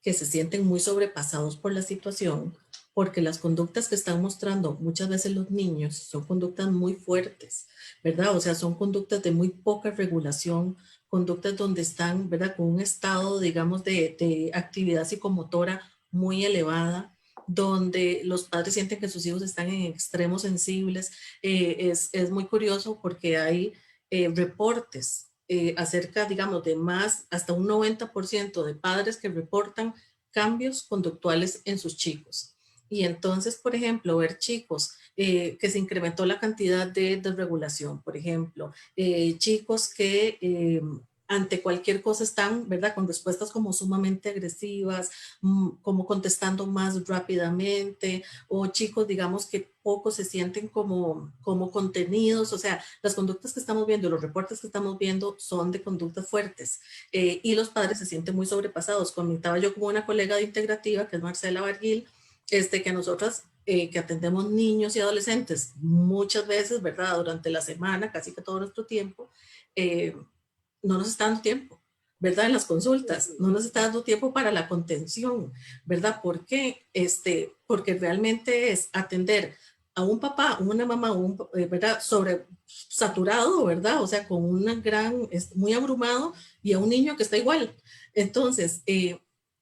que se sienten muy sobrepasados por la situación, porque las conductas que están mostrando muchas veces los niños son conductas muy fuertes, ¿verdad? O sea, son conductas de muy poca regulación, conductas donde están, ¿verdad? Con un estado, digamos, de actividad psicomotora muy elevada, donde los padres sienten que sus hijos están en extremos sensibles. Es muy curioso porque hay reportes acerca, digamos, de más, hasta un 90% de padres que reportan cambios conductuales en sus chicos. Y entonces, por ejemplo, ver chicos que se incrementó la cantidad de desregulación, por ejemplo, chicos que ante cualquier cosa están, ¿verdad? Con respuestas como sumamente agresivas, como contestando más rápidamente, o chicos, digamos, que poco se sienten como contenidos, o sea, las conductas que estamos viendo, los reportes que estamos viendo son de conductas fuertes y los padres se sienten muy sobrepasados. Comentaba yo con una colega de integrativa, que es Marcela Barguil, que nosotras que atendemos niños y adolescentes muchas veces, ¿verdad? Durante la semana, casi que todo nuestro tiempo, no nos está dando tiempo, ¿verdad? En las consultas, no nos está dando tiempo para la contención, ¿verdad? ¿Por qué? Porque realmente es atender a un papá, una mamá, ¿verdad? Saturado, ¿verdad? O sea, con una muy abrumado y a un niño que está igual. Entonces,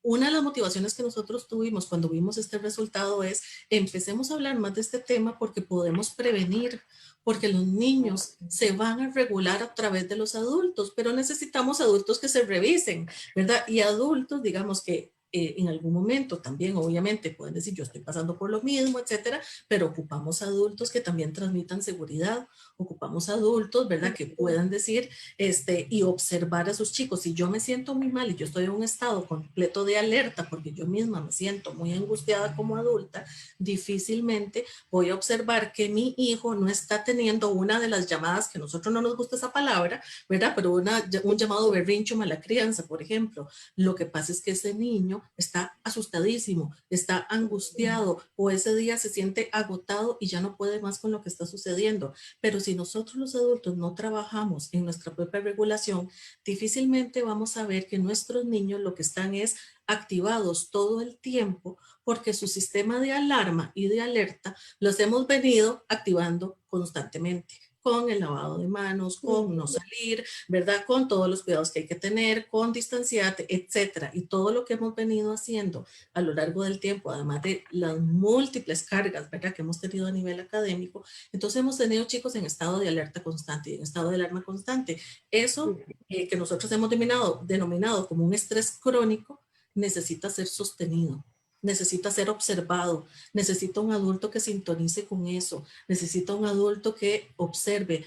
una de las motivaciones que nosotros tuvimos cuando vimos este resultado es empecemos a hablar más de este tema porque podemos prevenir, porque los niños se van a regular a través de los adultos, pero necesitamos adultos que se revisen, ¿verdad? Y adultos, digamos que en algún momento también, obviamente, pueden decir, yo estoy pasando por lo mismo, etcétera, pero ocupamos adultos que también transmitan seguridad, ocupamos adultos, ¿verdad? Que puedan decir, y observar a sus chicos. Si yo me siento muy mal y yo estoy en un estado completo de alerta, porque yo misma me siento muy angustiada como adulta, difícilmente voy a observar que mi hijo no está teniendo una de las llamadas, que a nosotros no nos gusta esa palabra, ¿verdad? Pero un llamado berrincho mala crianza, por ejemplo. Lo que pasa es que ese niño está asustadísimo, está angustiado o ese día se siente agotado y ya no puede más con lo que está sucediendo. Pero si nosotros los adultos no trabajamos en nuestra propia regulación, difícilmente vamos a ver que nuestros niños lo que están es activados todo el tiempo porque su sistema de alarma y de alerta los hemos venido activando constantemente con el lavado de manos, con no salir, ¿verdad? Con todos los cuidados que hay que tener, con distanciarte, etcétera. Y todo lo que hemos venido haciendo a lo largo del tiempo, además de las múltiples cargas, ¿verdad? Que hemos tenido a nivel académico, entonces hemos tenido chicos en estado de alerta constante y en estado de alarma constante. Eso que nosotros hemos denominado como un estrés crónico, necesita ser sostenido, necesita ser observado, necesita un adulto que sintonice con eso, necesita un adulto que observe.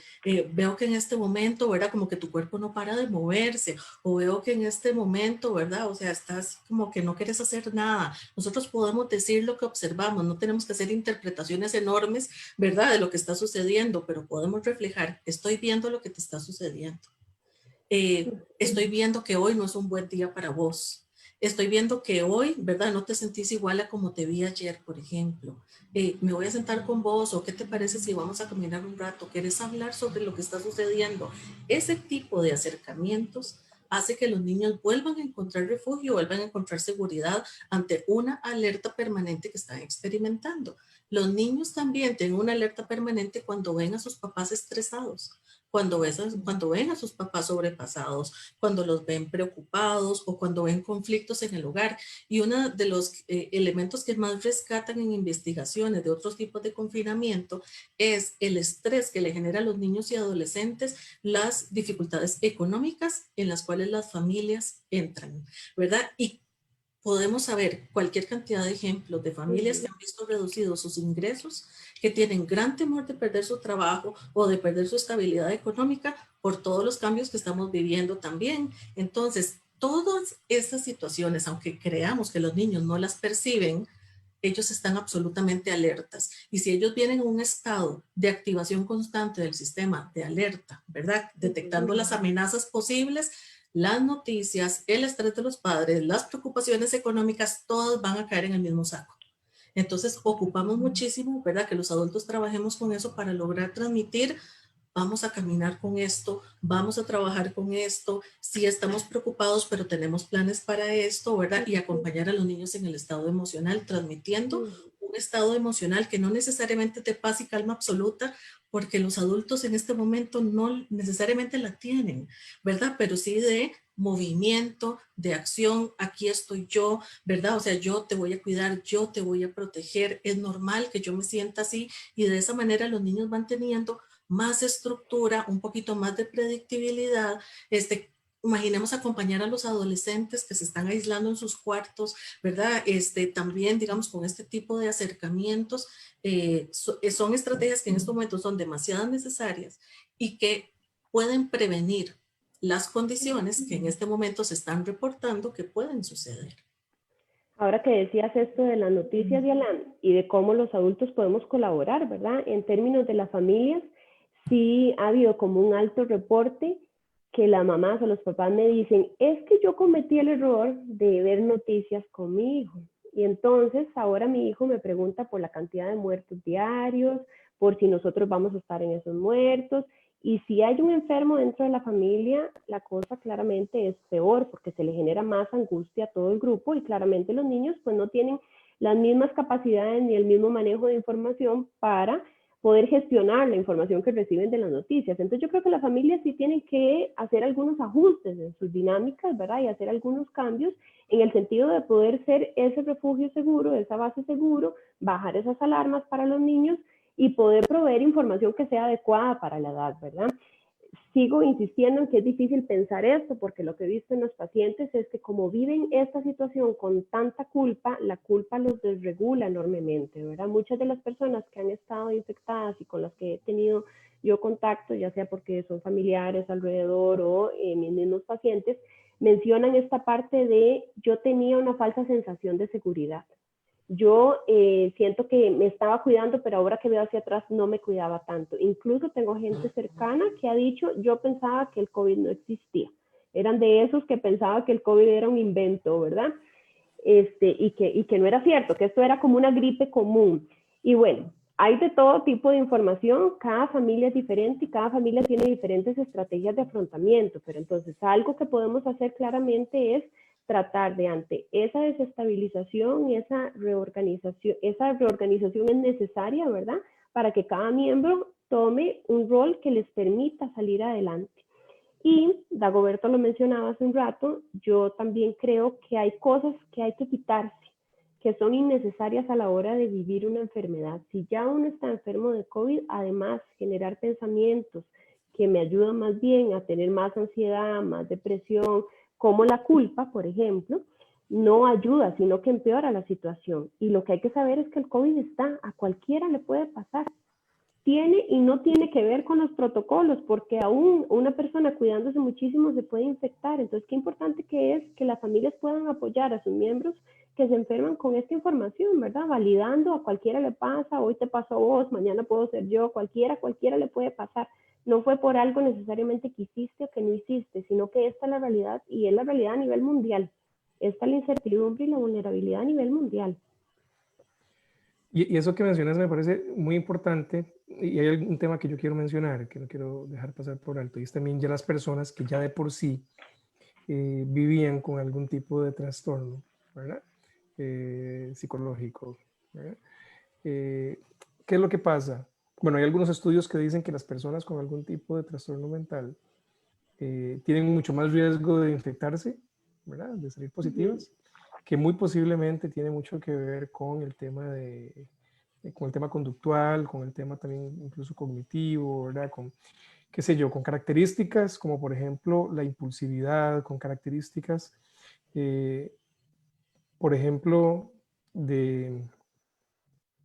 Veo que en este momento, ¿verdad? Como que tu cuerpo no para de moverse, o veo que en este momento, ¿verdad? O sea, estás como que no quieres hacer nada. Nosotros podemos decir lo que observamos, no tenemos que hacer interpretaciones enormes, ¿verdad? De lo que está sucediendo, pero podemos reflejar, estoy viendo lo que te está sucediendo. Estoy viendo que hoy no es un buen día para vos. Estoy viendo que hoy, ¿verdad? No te sentís igual a como te vi ayer, por ejemplo. Me voy a sentar con vos, o ¿qué te parece si vamos a caminar un rato? ¿Quieres hablar sobre lo que está sucediendo? Ese tipo de acercamientos hace que los niños vuelvan a encontrar refugio, vuelvan a encontrar seguridad ante una alerta permanente que están experimentando. Los niños también tienen una alerta permanente cuando ven a sus papás estresados, cuando ven a sus papás sobrepasados, cuando los ven preocupados o cuando ven conflictos en el hogar. Y uno de los elementos que más rescatan en investigaciones de otros tipos de confinamiento es el estrés que le genera a los niños y adolescentes las dificultades económicas en las cuales las familias entran, ¿verdad? Y podemos saber cualquier cantidad de ejemplos de familias que han visto reducidos sus ingresos, que tienen gran temor de perder su trabajo o de perder su estabilidad económica por todos los cambios que estamos viviendo también. Entonces, todas estas situaciones, aunque creamos que los niños no las perciben, ellos están absolutamente alertas. Y si ellos vienen en un estado de activación constante del sistema de alerta, ¿verdad? Detectando las amenazas posibles, las noticias, el estrés de los padres, las preocupaciones económicas, todas van a caer en el mismo saco. Entonces, ocupamos muchísimo, ¿verdad? Que los adultos trabajemos con eso para lograr transmitir, vamos a caminar con esto, vamos a trabajar con esto, sí estamos preocupados, pero tenemos planes para esto, ¿verdad? Y acompañar a los niños en el estado emocional, transmitiendo un estado emocional que no necesariamente te paz y calma absoluta, porque los adultos en este momento no necesariamente la tienen, ¿verdad? Pero sí de movimiento, de acción, aquí estoy yo, ¿verdad? O sea, yo te voy a cuidar, yo te voy a proteger, es normal que yo me sienta así, y de esa manera los niños van teniendo más estructura, un poquito más de predictibilidad. Imaginemos acompañar a los adolescentes que se están aislando en sus cuartos, ¿verdad? También, digamos, con este tipo de acercamientos, son estrategias que en estos momentos son demasiado necesarias y que pueden prevenir las condiciones que en este momento se están reportando que pueden suceder. Ahora que decías esto de las noticias, Dialán, y de cómo los adultos podemos colaborar, ¿verdad? En términos de las familias, sí ha habido como un alto reporte que las mamás o los papás me dicen, es que yo cometí el error de ver noticias con mi hijo. Y entonces ahora mi hijo me pregunta por la cantidad de muertos diarios, por si nosotros vamos a estar en esos muertos. Y si hay un enfermo dentro de la familia, la cosa claramente es peor porque se le genera más angustia a todo el grupo y claramente los niños pues no tienen las mismas capacidades ni el mismo manejo de información para poder gestionar la información que reciben de las noticias. Entonces yo creo que las familias sí tienen que hacer algunos ajustes en sus dinámicas, ¿verdad? Y hacer algunos cambios en el sentido de poder ser ese refugio seguro, esa base seguro, bajar esas alarmas para los niños y poder proveer información que sea adecuada para la edad, ¿verdad? Sigo insistiendo en que es difícil pensar esto, porque lo que he visto en los pacientes es que como viven esta situación con tanta culpa, la culpa los desregula enormemente, ¿verdad? Muchas de las personas que han estado infectadas y con las que he tenido yo contacto, ya sea porque son familiares alrededor o mis mismos pacientes, mencionan esta parte de yo tenía una falsa sensación de seguridad. Yo siento que me estaba cuidando, pero ahora que veo hacia atrás no me cuidaba tanto. Incluso tengo gente cercana que ha dicho, yo pensaba que el COVID no existía. Eran de esos que pensaba que el COVID era un invento, ¿verdad? Y que no era cierto, que esto era como una gripe común. Y bueno, hay de todo tipo de información, cada familia es diferente y cada familia tiene diferentes estrategias de afrontamiento, pero entonces algo que podemos hacer claramente es tratar de ante esa desestabilización y esa reorganización es necesaria, ¿verdad? Para que cada miembro tome un rol que les permita salir adelante. Y Dagoberto lo mencionaba hace un rato, yo también creo que hay cosas que hay que quitarse, que son innecesarias a la hora de vivir una enfermedad. Si ya uno está enfermo de COVID, además generar pensamientos que me ayudan más bien a tener más ansiedad, más depresión, como la culpa, por ejemplo, no ayuda, sino que empeora la situación. Y lo que hay que saber es que el COVID está, a cualquiera le puede pasar. Tiene y no tiene que ver con los protocolos, porque aún una persona cuidándose muchísimo se puede infectar. Entonces, qué importante que es que las familias puedan apoyar a sus miembros que se enferman con esta información, ¿verdad? Validando, a cualquiera le pasa, hoy te pasó a vos, mañana puedo ser yo, cualquiera le puede pasar. No fue por algo necesariamente que hiciste o que no hiciste, sino que esta es la realidad y es la realidad a nivel mundial. Esta es la incertidumbre y la vulnerabilidad a nivel mundial. Y eso que mencionas me parece muy importante, y hay un tema que yo quiero mencionar, que no quiero dejar pasar por alto, y es también ya las personas que ya de por sí vivían con algún tipo de trastorno, ¿verdad? Psicológico, ¿verdad? ¿Qué es lo que pasa? Bueno, hay algunos estudios que dicen que las personas con algún tipo de trastorno mental tienen mucho más riesgo de infectarse, ¿verdad? De salir positivas, que muy posiblemente tiene mucho que ver con el tema con el tema conductual, con el tema también incluso cognitivo, ¿verdad? Con, qué sé yo, con características como por ejemplo la impulsividad, con características, eh, por ejemplo, de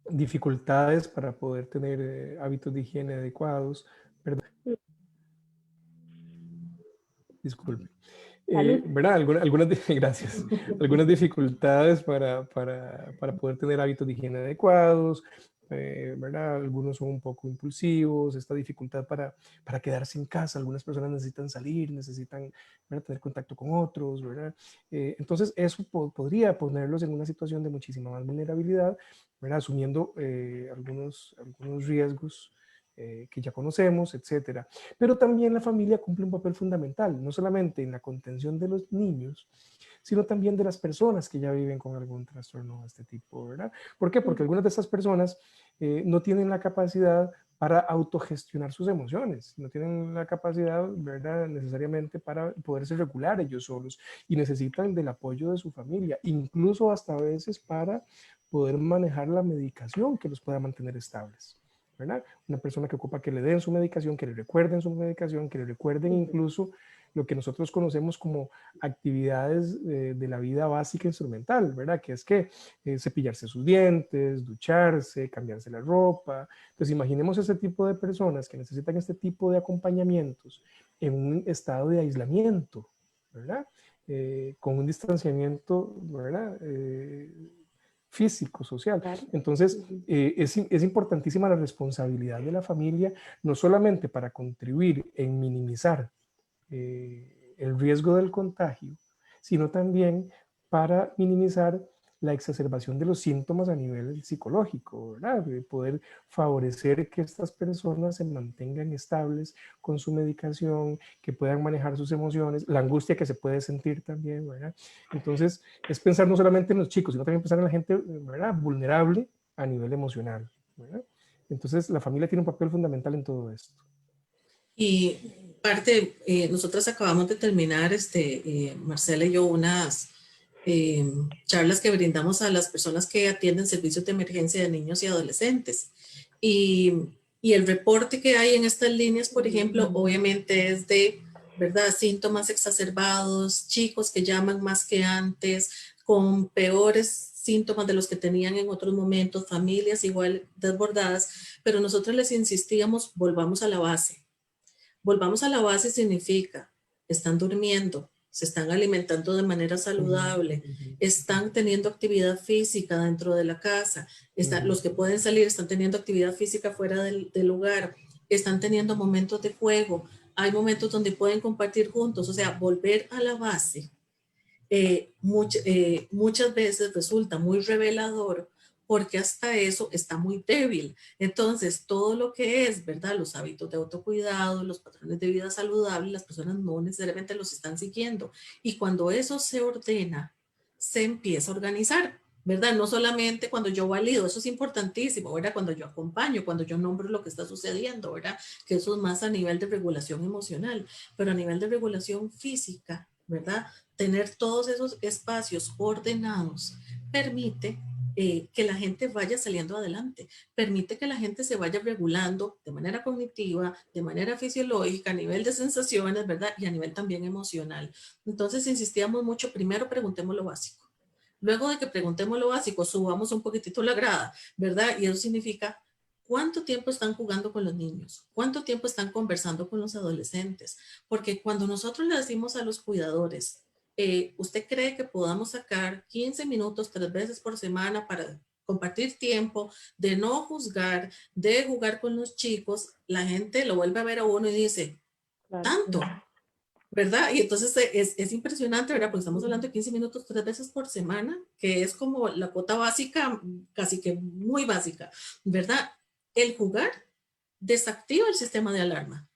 dificultades para poder tener hábitos de higiene adecuados, perdón, disculpe. Salud. ¿Verdad? Gracias. Algunas dificultades para poder tener hábitos de higiene adecuados, ¿verdad? Algunos son un poco impulsivos, esta dificultad para quedarse en casa. Algunas personas necesitan salir, necesitan, ¿verdad?, tener contacto con otros, ¿verdad? Entonces, eso podría ponerlos en una situación de muchísima más vulnerabilidad, ¿verdad? Asumiendo algunos riesgos que ya conocemos, etcétera. Pero también la familia cumple un papel fundamental, no solamente en la contención de los niños, sino también de las personas que ya viven con algún trastorno de este tipo, ¿verdad? ¿Por qué? Porque algunas de estas personas no tienen la capacidad para autogestionar sus emociones, no tienen la capacidad, ¿verdad?, necesariamente para poderse regular ellos solos y necesitan del apoyo de su familia, incluso hasta a veces para poder manejar la medicación que los pueda mantener estables, ¿verdad? Una persona que ocupa que le den su medicación, que le recuerden su medicación, que le recuerden incluso lo que nosotros conocemos como actividades de la vida básica instrumental, ¿verdad? Que es que cepillarse sus dientes, ducharse, cambiarse la ropa. Entonces imaginemos ese tipo de personas que necesitan este tipo de acompañamientos en un estado de aislamiento, ¿verdad? Con un distanciamiento, ¿verdad? Físico, social. Claro. Entonces, es importantísima la responsabilidad de la familia, no solamente para contribuir en minimizar el riesgo del contagio, sino también para minimizar la exacerbación de los síntomas a nivel psicológico, ¿verdad? De poder favorecer que estas personas se mantengan estables con su medicación, que puedan manejar sus emociones, la angustia que se puede sentir también, ¿verdad? Entonces, es pensar no solamente en los chicos, sino también pensar en la gente, ¿verdad?, vulnerable a nivel emocional, ¿verdad? Entonces, la familia tiene un papel fundamental en todo esto. Y parte, nosotros acabamos de terminar, Marcela y yo, unas charlas que brindamos a las personas que atienden servicios de emergencia de niños y adolescentes. Y el reporte que hay en estas líneas, por ejemplo, obviamente es de, ¿verdad?, síntomas exacerbados, chicos que llaman más que antes, con peores síntomas de los que tenían en otros momentos, familias igual desbordadas, pero nosotros les insistíamos, volvamos a la base. Volvamos a la base significa, están durmiendo, se están alimentando de manera saludable, están teniendo actividad física dentro de la casa, los que pueden salir están teniendo actividad física fuera del hogar, están teniendo momentos de juego, hay momentos donde pueden compartir juntos, o sea, volver a la base. Muchas veces resulta muy revelador porque hasta eso está muy débil. Entonces, todo lo que es, ¿verdad?, los hábitos de autocuidado, los patrones de vida saludable, las personas no necesariamente los están siguiendo. Y cuando eso se ordena, se empieza a organizar, ¿verdad? No solamente cuando yo valido, eso es importantísimo, ¿verdad? Cuando yo acompaño, cuando yo nombro lo que está sucediendo, ¿verdad? Que eso es más a nivel de regulación emocional, pero a nivel de regulación física, ¿verdad? Tener todos esos espacios ordenados permite que la gente vaya saliendo adelante, permite que la gente se vaya regulando de manera cognitiva, de manera fisiológica, a nivel de sensaciones, ¿verdad? Y a nivel también emocional. Entonces insistíamos mucho, primero preguntemos lo básico. Luego de que preguntemos lo básico, subamos un poquitito la grada, ¿verdad? Y eso significa ¿cuánto tiempo están jugando con los niños? ¿Cuánto tiempo están conversando con los adolescentes? Porque cuando nosotros le decimos a los cuidadores, ¿usted cree que podamos sacar 15 minutos 3 veces por semana para compartir tiempo, de no juzgar, de jugar con los chicos? La gente lo vuelve a ver a uno y dice, ¿tanto? ¿Verdad? Y entonces es impresionante, ¿verdad? Porque estamos hablando de 15 minutos 3 veces por semana, que es como la cuota básica, casi que muy básica, ¿verdad? El jugar desactiva el sistema de alarma.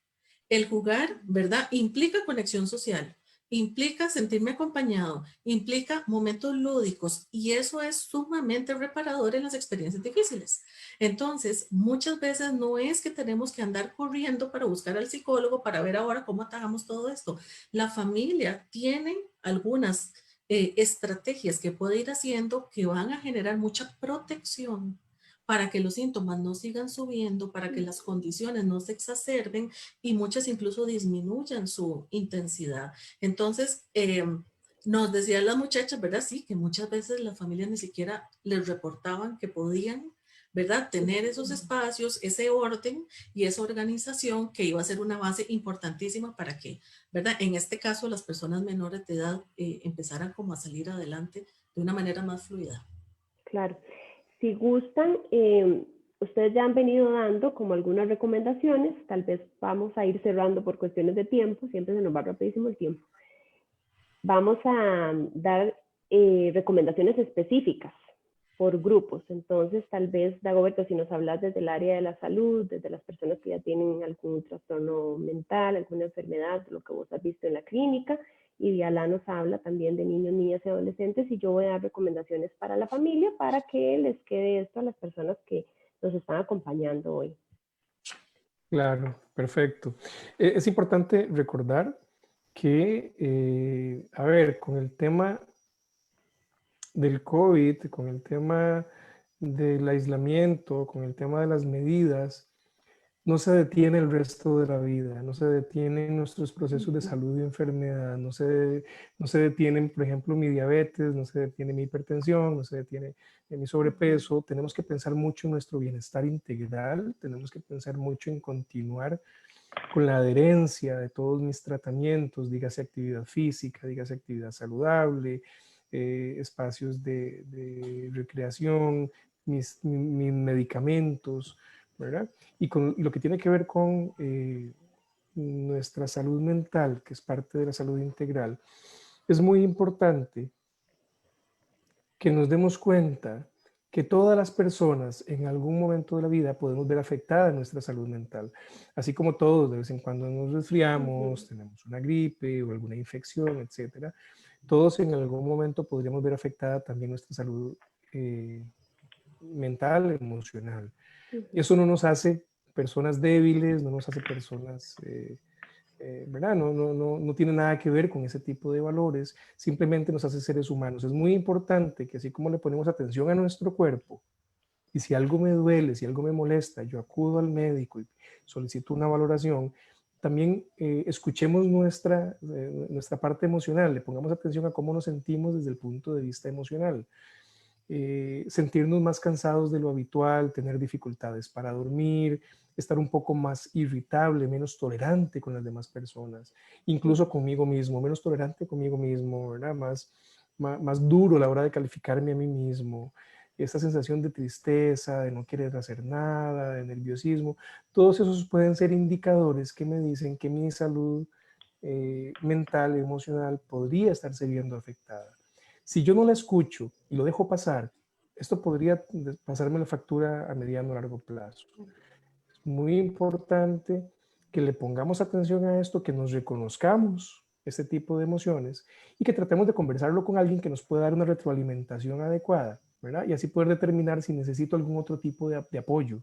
El jugar, ¿verdad?, implica conexión social. implica sentirme acompañado, implica momentos lúdicos y eso es sumamente reparador en las experiencias difíciles. Entonces, muchas veces no es que tenemos que andar corriendo para buscar al psicólogo para ver ahora cómo atajamos todo esto. La familia tiene algunas estrategias que puede ir haciendo que van a generar mucha protección para que los síntomas no sigan subiendo, para que las condiciones no se exacerben y muchas incluso disminuyan su intensidad. Entonces, nos decían las muchachas, ¿verdad? Sí, que muchas veces las familias ni siquiera les reportaban que podían, ¿verdad? Tener esos espacios, ese orden y esa organización que iba a ser una base importantísima para que, ¿verdad? En este caso, las personas menores de edad empezaran como a salir adelante de una manera más fluida. Claro. Si gustan, ustedes ya han venido dando como algunas recomendaciones, tal vez vamos a ir cerrando por cuestiones de tiempo, siempre se nos va rapidísimo el tiempo. Vamos a dar recomendaciones específicas por grupos, entonces tal vez, Dagoberto, si nos hablas desde el área de la salud, desde las personas que ya tienen algún trastorno mental, alguna enfermedad, lo que vos has visto en la clínica, y Diala nos habla también de niños, niñas y adolescentes, y yo voy a dar recomendaciones para la familia para que les quede esto a las personas que nos están acompañando hoy. Claro, perfecto. Es importante recordar que, a ver, con el tema del COVID, con el tema del aislamiento, con el tema de las medidas, no se detiene el resto de la vida, no se detienen nuestros procesos de salud y enfermedad, no se detienen, por ejemplo, mi diabetes, no se detiene mi hipertensión, no se detiene mi sobrepeso. Tenemos que pensar mucho en nuestro bienestar integral, tenemos que pensar mucho en continuar con la adherencia de todos mis tratamientos, dígase actividad física, dígase actividad saludable, espacios de recreación, mis medicamentos, ¿verdad? Y con lo que tiene que ver con nuestra salud mental, que es parte de la salud integral, es muy importante que nos demos cuenta que todas las personas en algún momento de la vida podemos ver afectada nuestra salud mental. Así como todos de vez en cuando nos resfriamos, tenemos una gripe o alguna infección, etcétera, todos en algún momento podríamos ver afectada también nuestra salud mental, emocional. Y eso no nos hace personas débiles, no nos hace personas, ¿verdad? No tiene nada que ver con ese tipo de valores, simplemente nos hace seres humanos. Es muy importante que así como le ponemos atención a nuestro cuerpo, y si algo me duele, si algo me molesta, yo acudo al médico y solicito una valoración, también escuchemos nuestra parte emocional, le pongamos atención a cómo nos sentimos desde el punto de vista emocional. Sentirnos más cansados de lo habitual, tener dificultades para dormir, estar un poco más irritable, menos tolerante con las demás personas, incluso conmigo mismo, menos tolerante conmigo mismo, ¿verdad? Más duro a la hora de calificarme a mí mismo, esta sensación de tristeza, de no querer hacer nada, de nerviosismo, todos esos pueden ser indicadores que me dicen que mi salud mental, emocional podría estarse viendo afectada. Si yo no la escucho y lo dejo pasar, esto podría pasarme la factura a mediano o largo plazo. Es muy importante que le pongamos atención a esto, que nos reconozcamos este tipo de emociones y que tratemos de conversarlo con alguien que nos pueda dar una retroalimentación adecuada, ¿verdad? Y así poder determinar si necesito algún otro tipo de apoyo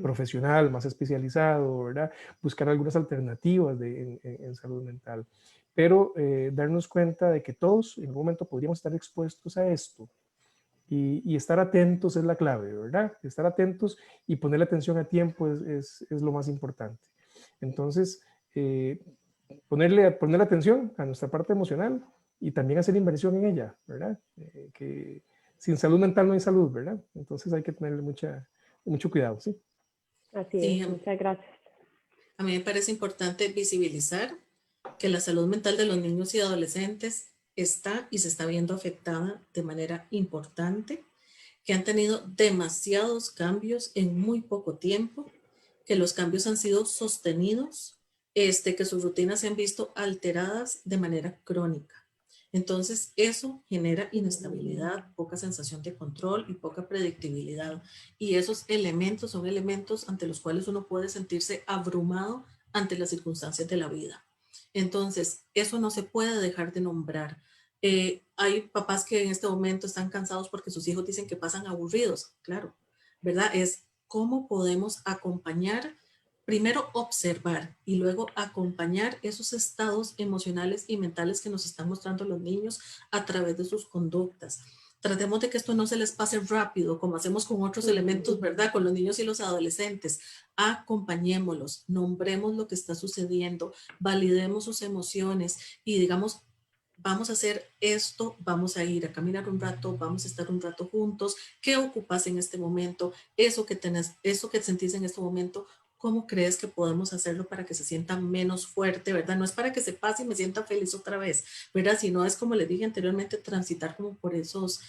profesional, más especializado, ¿verdad? Buscar algunas alternativas en salud mental. Pero darnos cuenta de que todos en algún momento podríamos estar expuestos a esto y estar atentos es la clave, ¿verdad? Estar atentos y ponerle atención a tiempo es lo más importante. Entonces, ponerle atención a nuestra parte emocional y también hacer inversión en ella, ¿verdad? Que sin salud mental no hay salud, ¿verdad? Entonces hay que tenerle mucho cuidado, ¿sí? Así Sí, es, muchas gracias. a mí me parece importante visibilizar que la salud mental de los niños y adolescentes está y se está viendo afectada de manera importante, que han tenido demasiados cambios en muy poco tiempo, que los cambios han sido sostenidos, que sus rutinas se han visto alteradas de manera crónica. Entonces, eso genera inestabilidad, poca sensación de control y poca predictibilidad. Y esos elementos son elementos ante los cuales uno puede sentirse abrumado ante las circunstancias de la vida. Entonces, eso no se puede dejar de nombrar. Hay papás que en este momento están cansados porque sus hijos dicen que pasan aburridos, claro, ¿verdad? Es cómo podemos acompañar, primero observar y luego acompañar esos estados emocionales y mentales que nos están mostrando los niños a través de sus conductas. Tratemos de que esto no se les pase rápido, como hacemos con otros elementos, ¿verdad? Con los niños y los adolescentes. Acompañémoslos, nombremos lo que está sucediendo, validemos sus emociones y digamos, vamos a hacer esto, vamos a ir a caminar un rato, vamos a estar un rato juntos, ¿qué ocupas en este momento? Eso que tenés, eso que sentís en este momento, ¿cómo crees que podemos hacerlo para que se sienta menos fuerte, verdad? No es para que se pase y me sienta feliz otra vez, ¿verdad? Sino es como les dije anteriormente, transitar como por esos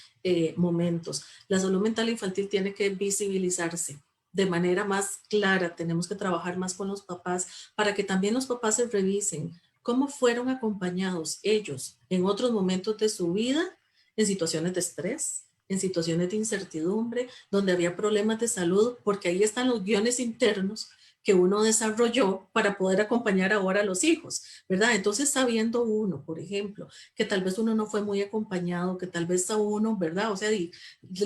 momentos. La salud mental infantil tiene que visibilizarse de manera más clara, tenemos que trabajar más con los papás para que también los papás se revisen cómo fueron acompañados ellos en otros momentos de su vida, en situaciones de estrés, en situaciones de incertidumbre, donde había problemas de salud, porque ahí están los guiones internos que uno desarrolló para poder acompañar ahora a los hijos, ¿verdad? Entonces, sabiendo uno, por ejemplo, que tal vez uno no fue muy acompañado, que tal vez a uno, ¿verdad? O sea, y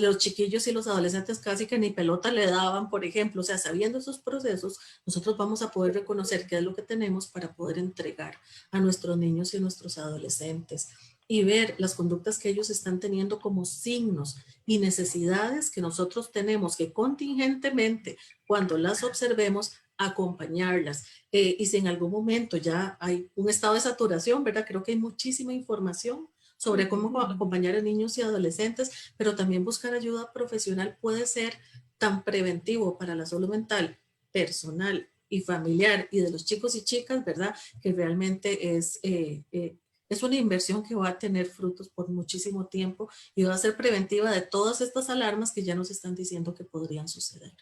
los chiquillos y los adolescentes casi que ni pelota le daban, por ejemplo, o sea, sabiendo esos procesos, nosotros vamos a poder reconocer qué es lo que tenemos para poder entregar a nuestros niños y a nuestros adolescentes y ver las conductas que ellos están teniendo como signos y necesidades que nosotros tenemos que contingentemente, cuando las observemos, acompañarlas. Y si en algún momento ya hay un estado de saturación, ¿verdad? Creo que hay muchísima información sobre cómo acompañar a niños y adolescentes, pero también buscar ayuda profesional puede ser tan preventivo para la salud mental personal y familiar y de los chicos y chicas, ¿verdad? Que realmente es una inversión que va a tener frutos por muchísimo tiempo y va a ser preventiva de todas estas alarmas que ya nos están diciendo que podrían suceder.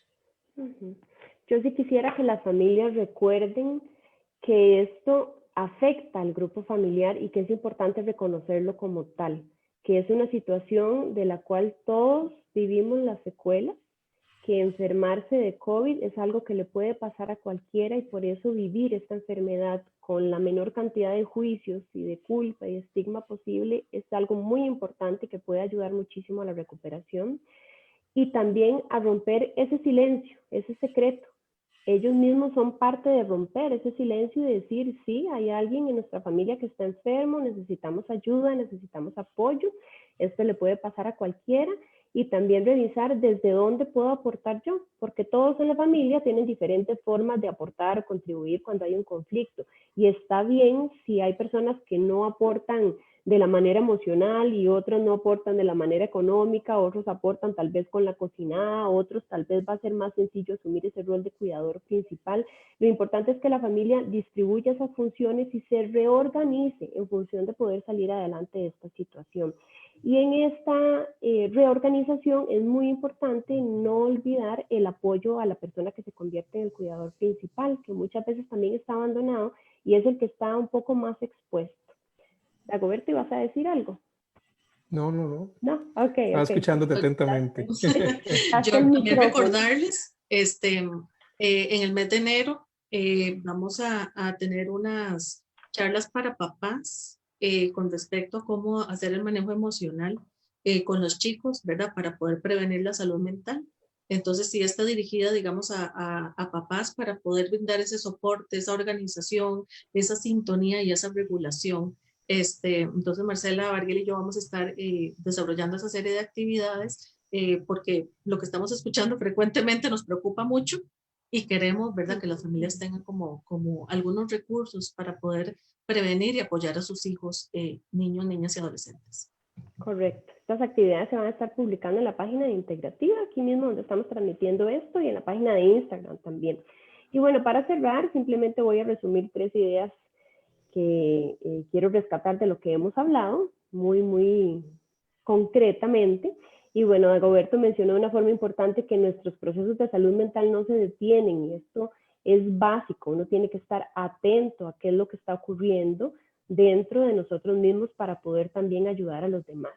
Yo sí quisiera que las familias recuerden que esto afecta al grupo familiar y que es importante reconocerlo como tal, que es una situación de la cual todos vivimos las secuelas, que enfermarse de COVID es algo que le puede pasar a cualquiera y por eso vivir esta enfermedad con la menor cantidad de juicios y de culpa y estigma posible es algo muy importante que puede ayudar muchísimo a la recuperación y también a romper ese silencio, ese secreto. Ellos mismos son parte de romper ese silencio y decir, sí, hay alguien en nuestra familia que está enfermo, necesitamos ayuda, necesitamos apoyo, esto le puede pasar a cualquiera y también revisar desde dónde puedo aportar yo, porque todos en la familia tienen diferentes formas de aportar o contribuir cuando hay un conflicto y está bien si hay personas que no aportan de la manera emocional y otros no aportan de la manera económica, otros aportan tal vez con la cocinada, otros tal vez va a ser más sencillo asumir ese rol de cuidador principal. Lo importante es que la familia distribuya esas funciones y se reorganice en función de poder salir adelante de esta situación. Y en esta reorganización es muy importante no olvidar el apoyo a la persona que se convierte en el cuidador principal, que muchas veces también está abandonado y es el que está un poco más expuesto. Dagoberto, ¿ibas a decir algo? No. No, ok. Estaba escuchándote atentamente. Yo también recordarles, en el mes de enero vamos a tener unas charlas para papás con respecto a cómo hacer el manejo emocional con los chicos, ¿verdad? Para poder prevenir la salud mental. Entonces, sí está dirigida, digamos, a papás para poder brindar ese soporte, esa organización, esa sintonía y esa regulación. Entonces, Marcela Barguel y yo vamos a estar desarrollando esa serie de actividades porque lo que estamos escuchando frecuentemente nos preocupa mucho y queremos, ¿verdad?, que las familias tengan como algunos recursos para poder prevenir y apoyar a sus hijos, niños, niñas y adolescentes. Correcto. Estas actividades se van a estar publicando en la página de Integrativa, aquí mismo donde estamos transmitiendo esto, y en la página de Instagram también. Y bueno, para cerrar, simplemente voy a resumir 3 ideas que quiero rescatar de lo que hemos hablado, muy concretamente. Y bueno, Dagoberto mencionó de una forma importante que nuestros procesos de salud mental no se detienen, y esto es básico. Uno tiene que estar atento a qué es lo que está ocurriendo dentro de nosotros mismos para poder también ayudar a los demás.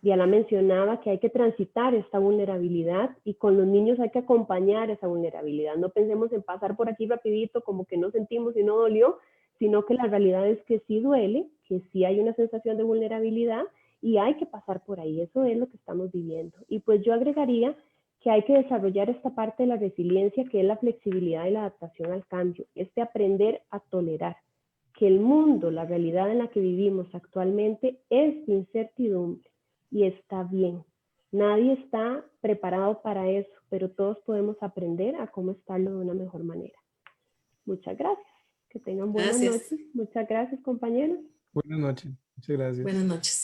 Diana mencionaba que hay que transitar esta vulnerabilidad y con los niños hay que acompañar esa vulnerabilidad. No pensemos en pasar por aquí rapidito como que no sentimos y no dolió, sino que la realidad es que sí duele, que sí hay una sensación de vulnerabilidad y hay que pasar por ahí. Eso es lo que estamos viviendo. Y pues yo agregaría que hay que desarrollar esta parte de la resiliencia, que es la flexibilidad y la adaptación al cambio, aprender a tolerar que el mundo, la realidad en la que vivimos actualmente es de incertidumbre y está bien. Nadie está preparado para eso, pero todos podemos aprender a cómo estarlo de una mejor manera. Muchas gracias. Que tengan buenas noches. Muchas gracias, compañeros. Buenas noches. Muchas gracias. Buenas noches.